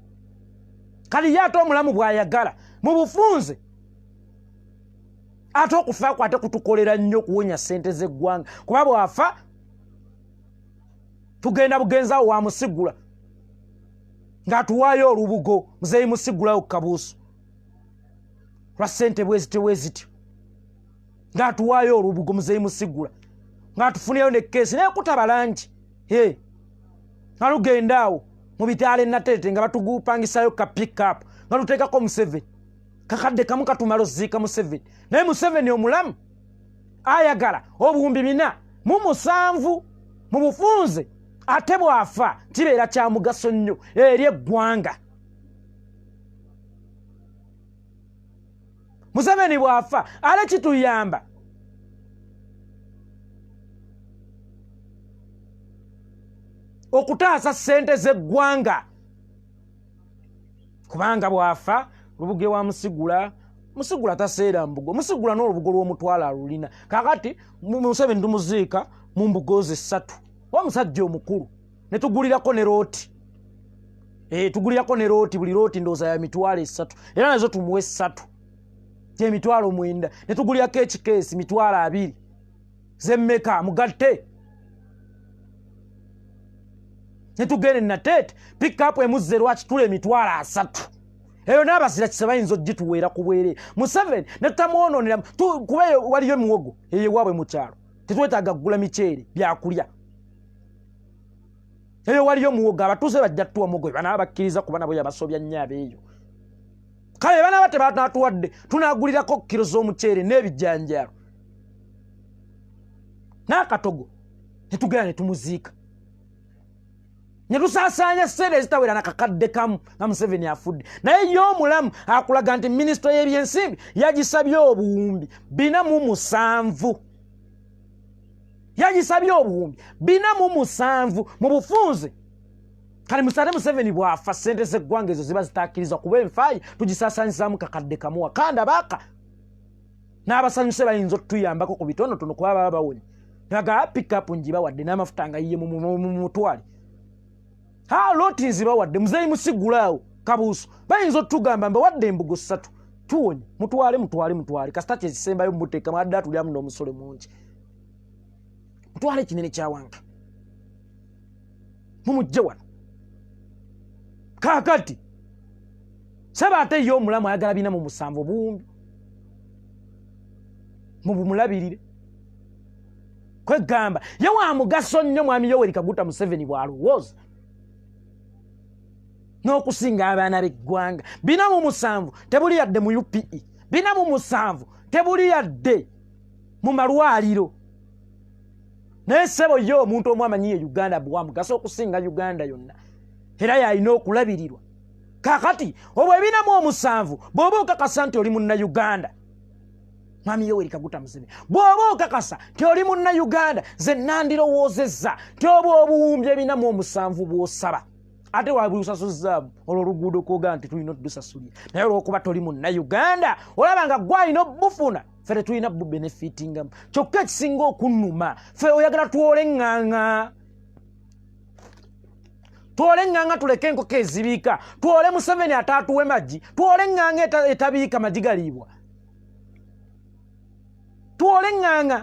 Kali ye ate omulamu bw'ayagala mu bufunze ate okufa kwate kutukolera nnyo okuwonya ssente z'eggwanga, kuba bwafa tugenda bugenzaawo wa musigula ng'atuwaayo olubugo muzeeyi musigulawo kabuusu lwa ssente bwezityo ng'atuwaayo olubugo muzeeyi musigula ng'atufuneyo ne keesi naye kutabalangi nga lugenda awo mu bitaala ennateete nga batugupangisayo ka pickup nga luteekako Museveni kakadde kamu katumala oziika Museveni naye Museveni omulamu ayagala obuwumbi 407 mu bufunze ate bwafa kibeera kya mugaso nnyo eri eggwanga. Museveni bwafa ale kituyamba okutaasa ssente z'eggwanga kubanga bwafa lubuge wa Musigula taseera mbugo Musigula n'olubugo lw'omutwala alulina kakati Museveni tumuziika mu mbugo ze 3 wa musajja omukulu ne tugulirako ne rooti tugulirako ne rooti buli rooti ndooza ya mitwalo 3 era nazo tumuwe 3 gye mitwalo 9 ne tugulirako ekikeesi mitwalo 2 zemmeka mugatte ne tugende nateete pickup emuzze lwaki tule mitwalo 3 eyo n'abazira kisa bayinza ogituweera ku bwere Museveni ne tutamwononera kuba waliyo muwogo eyo waabwe mu kyalo tetwetaaga kugula miceere byakulya eyo waliyo muwogo abatuuze bajja tuwa muwogo bana bakkiriza kuba nabo yabasobya nnyo abeeyo kale bana bate baatuwadde tunaagulirako kilo z'omuceere n'ebijjanjalo n'akatogo ne tugenda ne tumuziika ne tusaasaanya ssente ezitawera nakakadde kamu nga Museveni afudde naye ye omulamu akulaga nti minisito y'ebyensimbi yagisabye obuwumbi 407 yagisabye obuwumbi 407 mu bufunze kale musate Museveni bwafa ssente z'eggwanga ezo ziba zitakkiriza kuba enfaayi tugisaasaanyisaamu kakadde kamu wakanda baaka n'abasanyuse bayinza otuyambako ku bitonotono kuba baba bawonye naga pickup njibawadde n'amafuta nga yiye mu mutwale looti nzibawadde muzeeyi musigulaawo kabuusu bayinza otugamba mbawadde embugo 3 tuwonye mutwale kasita kyekisembayo mumuteeka mwadde atulyamu n'omusolo mungi mutwale ekinene kyawanga mumujje wano kaakati saba ate ye omulamu ayagala 407 buwumbi mubumulabirire kwegamba ye wa mugaso nnyo mwami Yoweri Kaguta Museveni bw'alowooza n'okusinga abaana b'eggwanga 407 tebuli yadde mu UPE 407 tebuli yadde mu malwaliro naye ssebo ye omuntu omu amanyiye Uganda bwa mugaso okusinga Uganda yonna era yalina okulabirirwa kakati obwo 407 bw'oba okakasa nti oli munna-Uganda mwami Yoweri Kaguta Museveni bw'oba okakasa nti oli munna-Uganda ze nandirowoozezza nti oba obuwumbi 407 bw'osaba ate wabusasuzaamu olwo oluguudo kwoga nti tulina otusasulira naye olwokuba toli munna-Uganda olaba nga gwalina obufuna ffe tetulina bubenefitingamu kyokka ekisinga okunnuma ffe oyagala twole ŋŋaŋa tuleke enkoko ezibiika twole Museveni ataatuwe maggi twole ŋŋaŋa etabiika maggi galiibwa twole ŋŋaŋa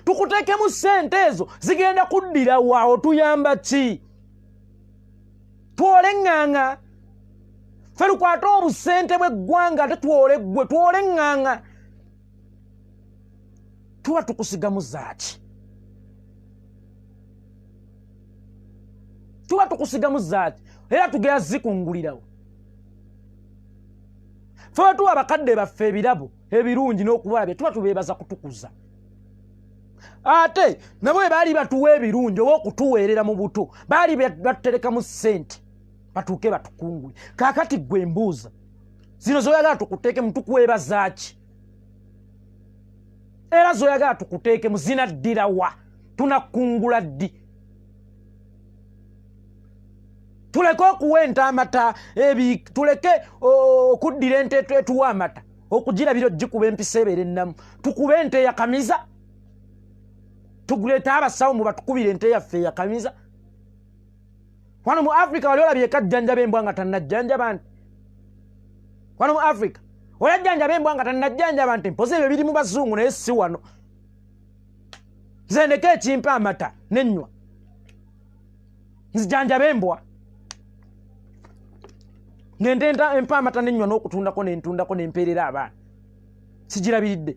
tukuteekemu ssente ezo zigenda kuddira waawo tuyamba ki twole ŋŋaŋa ffe lukwate obusente bw'eggwanga ate twole ggwe twole ŋŋaŋa tuba tukusigamu zaaki era tugera zikungulirawo ffe batuwa abakadde baffe ebirabo ebirungi n'okubalabya tuba tubeebaza kutukuza ate nabo bwe baali batuwa ebirungi oba okutuweerera mu buto baali batuterekamu ssente batuuke batukungule kaakati gwe embuuza zino zoyagala tukuteekemu tukwebazaaki era zoyagala tukuteekemu zinaddira wa tunakungula ddi tuleke okuwenta amata tuleke okuddira ente etuwa amata okugirabira ogikuba empisa ebeera ennamu tukube ente yakamiza tuguleete abasawo mu batukubira ente yaffe yakamiza wano mu Africa wali olabye kajjanjaba embwa nga tannajjanjaba nti wano mu Africa olajjanjaba embwa nga tannajjanjaba nti mpozi ebyo biri mu bazungu naye si wano nze ndeke ekimpa amata nenywa nzijanjabe embwa ngende empamata nenywa n'okutundako n'entundako n'empeerera abaana sigirabiridde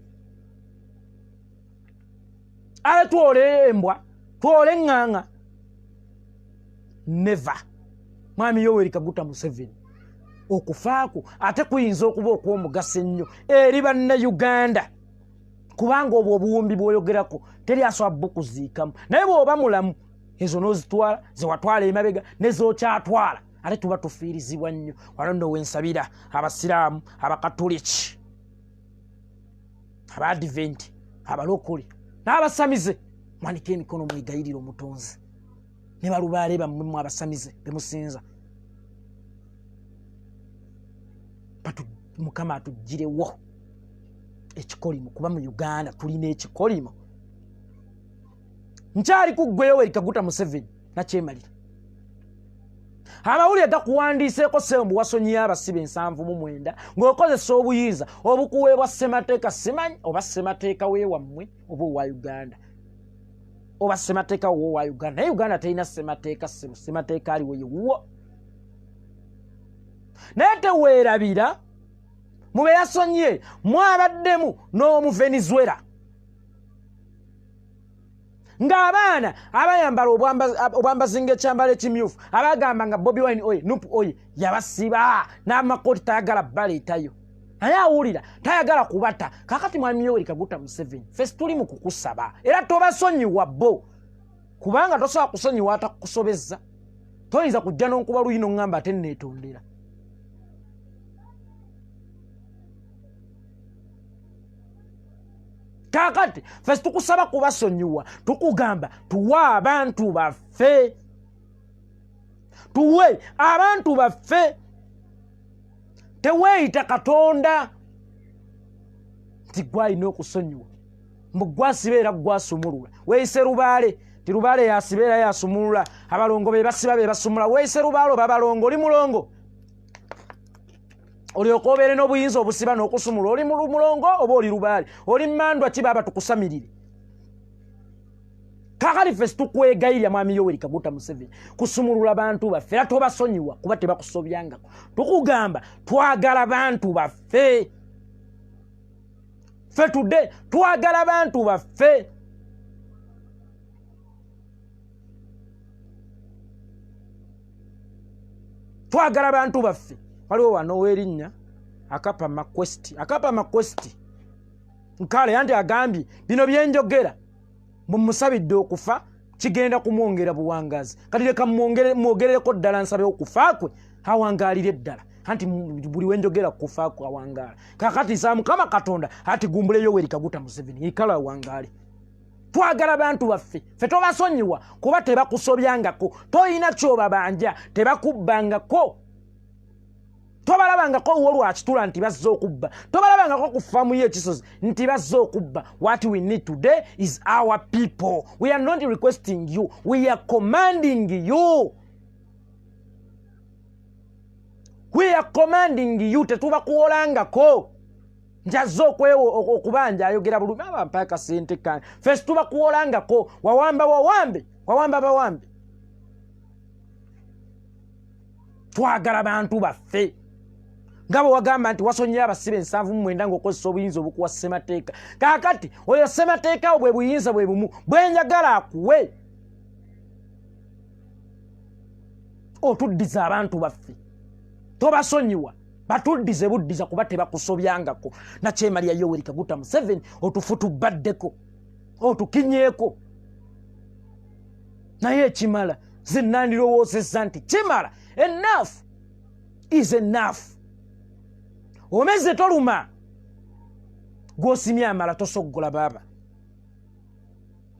ale twole embwa twole eŋŋaŋa neva mwami Yoweri Kaguta Museveni okufaako ate kuyinza okuba okw'omugaso ennyo eri bannayuganda kubanga obwo obuwumbi bw'oyogerako teri asobola bukuziikamu naye bw'oba mulamu ezo n'ozitwala zewatwala emabega nezookyatwala ate tuba tufiirizibwa nnyo wano nno wensabira abasiraamu abakatoliki abaadiventi abalokole n'abasamize mwanike emikono mwegayirire omutonzi ne balubaale bammwe mu abasamize bemusinza mukama atuggirewo ekikolimo kuba mu Uganda tulina ekikolimo nkyali kuggwe Yoweri Kaguta Museveni nakyemalira amawulire gakuwandiiseeko sembu wasonyiyo abasibe 79 ng'okozesa obuyinza obukuweebwa ssemateeka simanyi oba ssemateeka weewammwe oba owa Uganda oba ssemateeka wowa Uganda naye Uganda terina ssemateeka aliwo yewuwo naye teweerabira mube yasonye mwabaddemu n'omu Venezuela ng'abaana abayambala obwambazi ng'ekyambalo ekimyufu abagamba nga Bobi Wine oye nupu oye yabasiba n'amakooti tayagala baleetayo naye awulira tayagala kubata kakati mwami Yoweri Kaguta Museveni fesi tuli mu kukusaba era tobasonyiwa bo kubanga tosobola kusonyiwa atakusobezza toyinza kujja n'onkuba luyi n'oŋŋamba ate nneetondera kakati fesi tukusaba kubasonyiwa tukugamba tuwe abantu baffe tuwe abantu baffe teweeyita Katonda nti gwalina okusonyiwa mbu gwasibeera gwasumulula weeyise Lubaale ti Lubaale yasibeera yasumulula abalongo be basiba be basumula weeyise Lubaale oba balongo oli mulongo olyoka obeere n'obuyinza obusiba n'okusumula oli mulongo oba oli Lubaale oli mmandwa ki baaba tukusamirire kakali fesi tukwegayirya mwami Yoweri Kaguta Museveni kusumulula bantu baffe era tobasonyiwa kuba tebakusobyangako tukugamba twagala bantu baffe ffe tudde twagala bantu baffe twagala bantu baffe waliwo wano werinnya akapa makwesti nkale yanti agambye bino byenjogera mumusabidde okufa kigenda kumwongera buwangazi kati leka mwogerereko ddala nsabe okufa kwe awangaalire ddala anti buli wenjogera kufa kwe awangaala kakati za Mukama Katonda ati gumbule Yoweri Kaguta Museveni ikala awangaale twagala bantu baffe ffe tobasonyiwa kuba tebakusobyangako toyina kyobabanja tebakubbangako tobalabangako olwakitula nti bazze okubba tobalabangako ku faamu y'ekisozi nti bazze okubba what we need today is our people we are not requesting you we are commanding you tetubakuwolangako njazze okubanja ayogera bulumi abampaka sente kan fesi tubakuwolangako wawambe twagala bantu baffe ngabo wagamba nti wasonyera abasibe 79 ng'okozesa obuyinza obukuwa ssemateeka kakati oyo ssemateeka bwe buyinza bwe bumu bwenjagala akuwe otuddiza abantu baffe tobasonyiwa batuddize buddiza kuba tebakusobyangako nakyemalira Yoweri Kaguta Museveni otufutubaddeko otukinyeeko naye ekimala zinandirowoozezza nti kimala enough is enough omeze toluma gwosimye amala tosoggola baba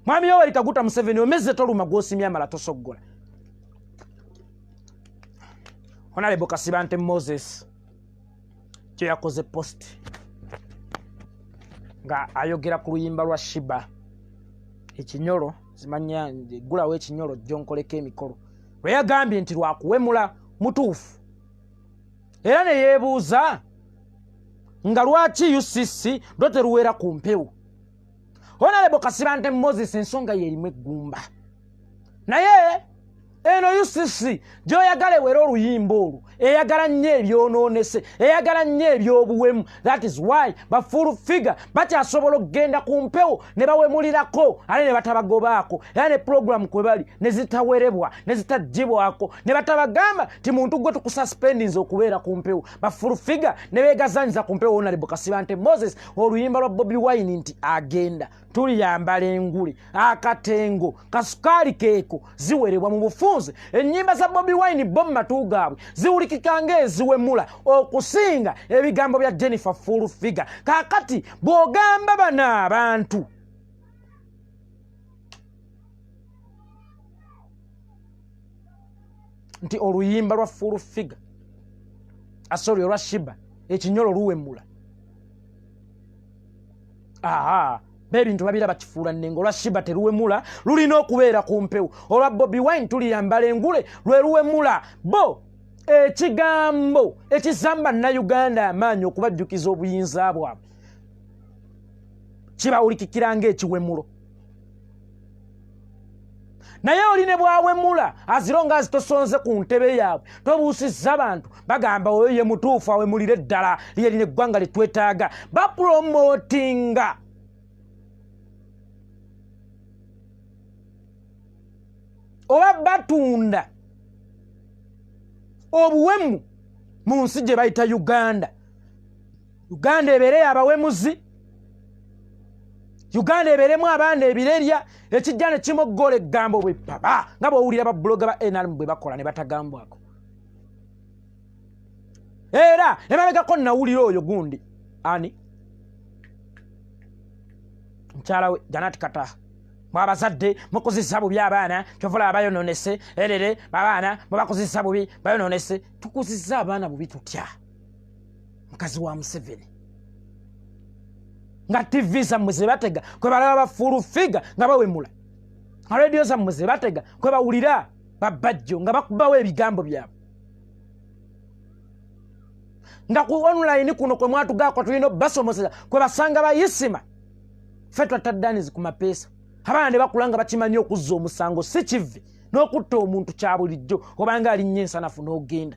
mwami Yoweri Kaguta Museveni omeze toluma gwosimye amala tosoggola Honorable Kasibante Moses kye yakoze post nga ayogera ku luyimba lwa Shiba ekinyolo zimanya gulawo ekinyolo jonkoleko emikolo lwe yagambye nti lwakuwemula mutuufu era ne yeebuuza nga lwaki UCC lwo teruwera ku mpewo Honorable Kasibante Moses ensonga yeerimu eggumba naye eno UCC gyoyagala wera oluyimba olwo eyagala nnyo ebyonoonese eyagala nnyo ebyobuwemu. That is why bafulu figure bakyasobola okugenda ku mpewo ne bawemulirako ate ne batabagobaako era ne program kwe bali ne zitawerebwa ne zitajjibwako ne batabagamba ti muntu gwe tukususpendinze okubeera ku mpewo. Bafulu figure ne beegazanyiza ku mpewo Honorable Kasibante Moses oluyimba lwa Bobi Wine nti agenda. Tuliyambala engule akatengo kasukaali keeko ziwerebwa mu bufunze. Ennyimba za Bobi Wine bo mu matu gaabwe ziwulikika ng'eziwemula okusinga ebigambo bya Jennifer Fulu Figure. Kaakati bw'ogamba bano abantu nti oluyimba lwa Fulu Figure asoli olwa Shiba ekinyolo luwemula, b'ebintu babiraba kifuula nnengo. Olwa Shiba teruwemula lulina okubeera ku mpewo. Olwa Bobi Wine tuliyambala engule lwe luwemula. Bo ekigambo ekizamba Nnayuganda amaanyi okubajjukiza obuyinza bwabwe kibawulikikira ng'ekiwemulo. Naye oli ne bwawemula azironga azitosonze ku ntebe yaabwe tobuusizza abantu bagamba oyo ye mutuufu awemulire eddala lye lina eggwanga litwetaaga. Bapromotinga oba batunda obuwemu mu nsi gye bayita Uganda. Uganda ebeere abawemuzi, Uganda ebeeremu abaana ebirerya ekijja ne kimoggola eggambo bwe papa nga bw'owulira babuloga ba NRM bwe bakola ne batagambwako. Era emabegako nawulira oyo gundi ani mukyala we Janati Kataha mwabazadde mukozesa bubi abaana kyovula abayononese erere babaana mubakozesa bubi bayononese. Tukozesa abaana bubi tutya mukazi wa Museveni nga TV zammwe ze batega kwe balaba Bafulu Figure nga bawemula, nga radio zammwe ze batega kwe bawulira babajjo nga bakubawo ebigambo byabwe, nga ku online kuno kwe mwatugaako tulina basomoseza kwe basanga bayisima ffe twataddanizi ku mapeesa. Abaana ne bakulanga bakimanyi okuzza omusango si kive n'okutta omuntu kya bulijjo obanga alinnyo ensanafu n'ogenda.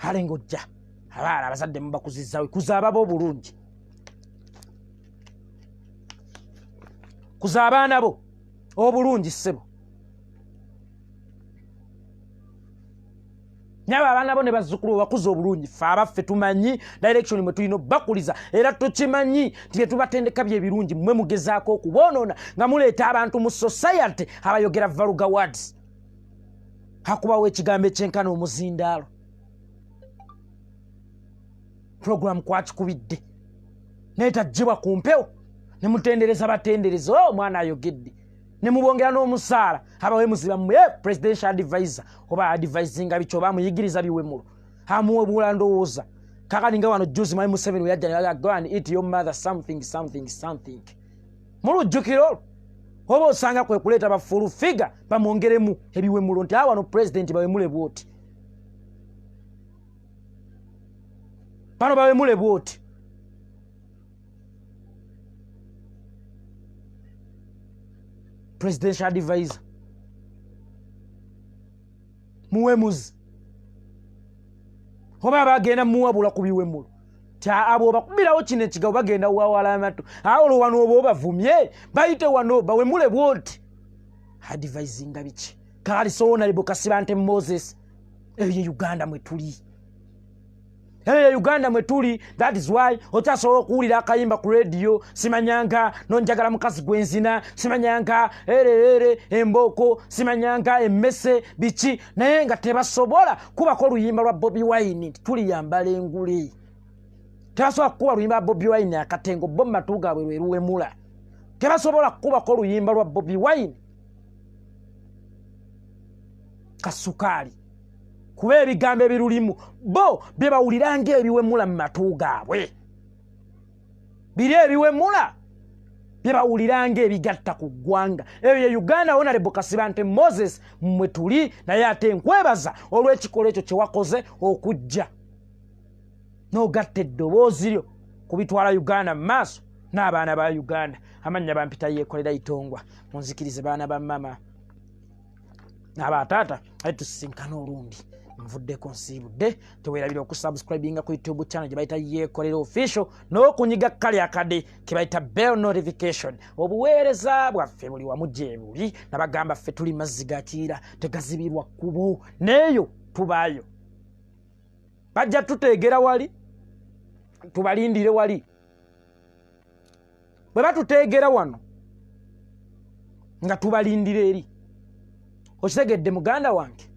Ale ng'ojja abaana abazadde mubakuzizzawe kuzaaba bo obulungi, kuza abaana bo obulungi ssebo. Nyaba abaana bo ne bazzukulu bakuza obulungi. Ffe abaffe tumanyi direction mwe tulina bakuliza era tukimanyi nti tubatendeka byebirungi mmwe mugezaako okuboonoona nga muleeta abantu mu society abayogera valuga words hakubawo ekigambo ekyenkana omuzindaalo. Program kwakikubidde neetaggyibwa ku mpewo ne mutendereza batendereza omwana ayogedde ne mubongera n'omusaala abawemuzi bammwe presidential advisor oba advisinga bikyo bamuyigiriza biwemulo amuwebula ndowooza kakani nga wano juzi Mwai Museveni we yajja go and eat your mother something. Mulujjukiro oba osanga kwe kuleeta Bafulu Figure bamwongeremu ebiwemulo nti awano president bawemule bwoti, bano bawemule bwoti. Presidential advisor muwemuzi oba bagenda muwabula ku biwemulo abo bakubirawo kino ekigabo bagenda wawala amatu awo wano oba obavumye bayite wano bawemule bwoti advisinga biki kali so Honorable Kasibante Moses. Eyo Uganda mwe tuli, Uganda mwe tuli. That is why okyasobola okuwulira akayimba ku radio simanyanga nonjagala mukazi gwenzina simanyanga erere emboko simanyanga emmese biki naye nga tebasobola kubako oluyimba lwa Bobi Wine tuliyambala engule. Tebasobola kuba oluyimba lwa Bobi Wine akatengo bo matu gaabwe lwe luwemula. Tebasobola kubako oluyimba lwa Bobi Wine kasukaali kuba ebigambo ebirulimu bo bye bawulira ng'ebiwemula mu matu gaabwe. Biri ebiwemula bye bawulira ng'ebigatta ku ggwanga. Eyo ye Uganda Honorable Kasibante Moses mmwe tuli naye ate nkwebaza olw'ekikola ekyo kye wakoze okujja n'ogatta eddoboozi lyo kubitwala Uganda mu maaso n'abaana ba Uganda. Amannya bampita Yekolera Itongwa. Munzikirize baana ba mama Abatata tusisinkana olundi nvuddeko nsibudde teweerabira okusubscribinga ku YouTube channel gye bayita Yekolera official n'okunyiga kali akade ke bayita bell notification. Obuweereza bwaffe buli wamu gye buli nabagamba ffe tuli mazzi gakiira tegazibirwa kkubo neeyo tubaayo. Bajja tuteegera wali tubalindire wali bwe batuteegera wano nga tubalindire eri. Okitegedde muganda wange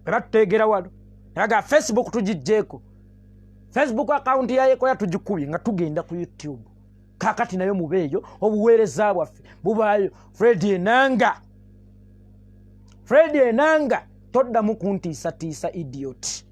bwe batuteegera wano naga Facebook tugijjeeko. Facebook account ya Yekolera tugikubye nga tugenda ku YouTube. Kakati nayo mubeeyo obuweereza bwaffe bubaayo. Fred Enanga toddamu kuntiisatiisa idiot.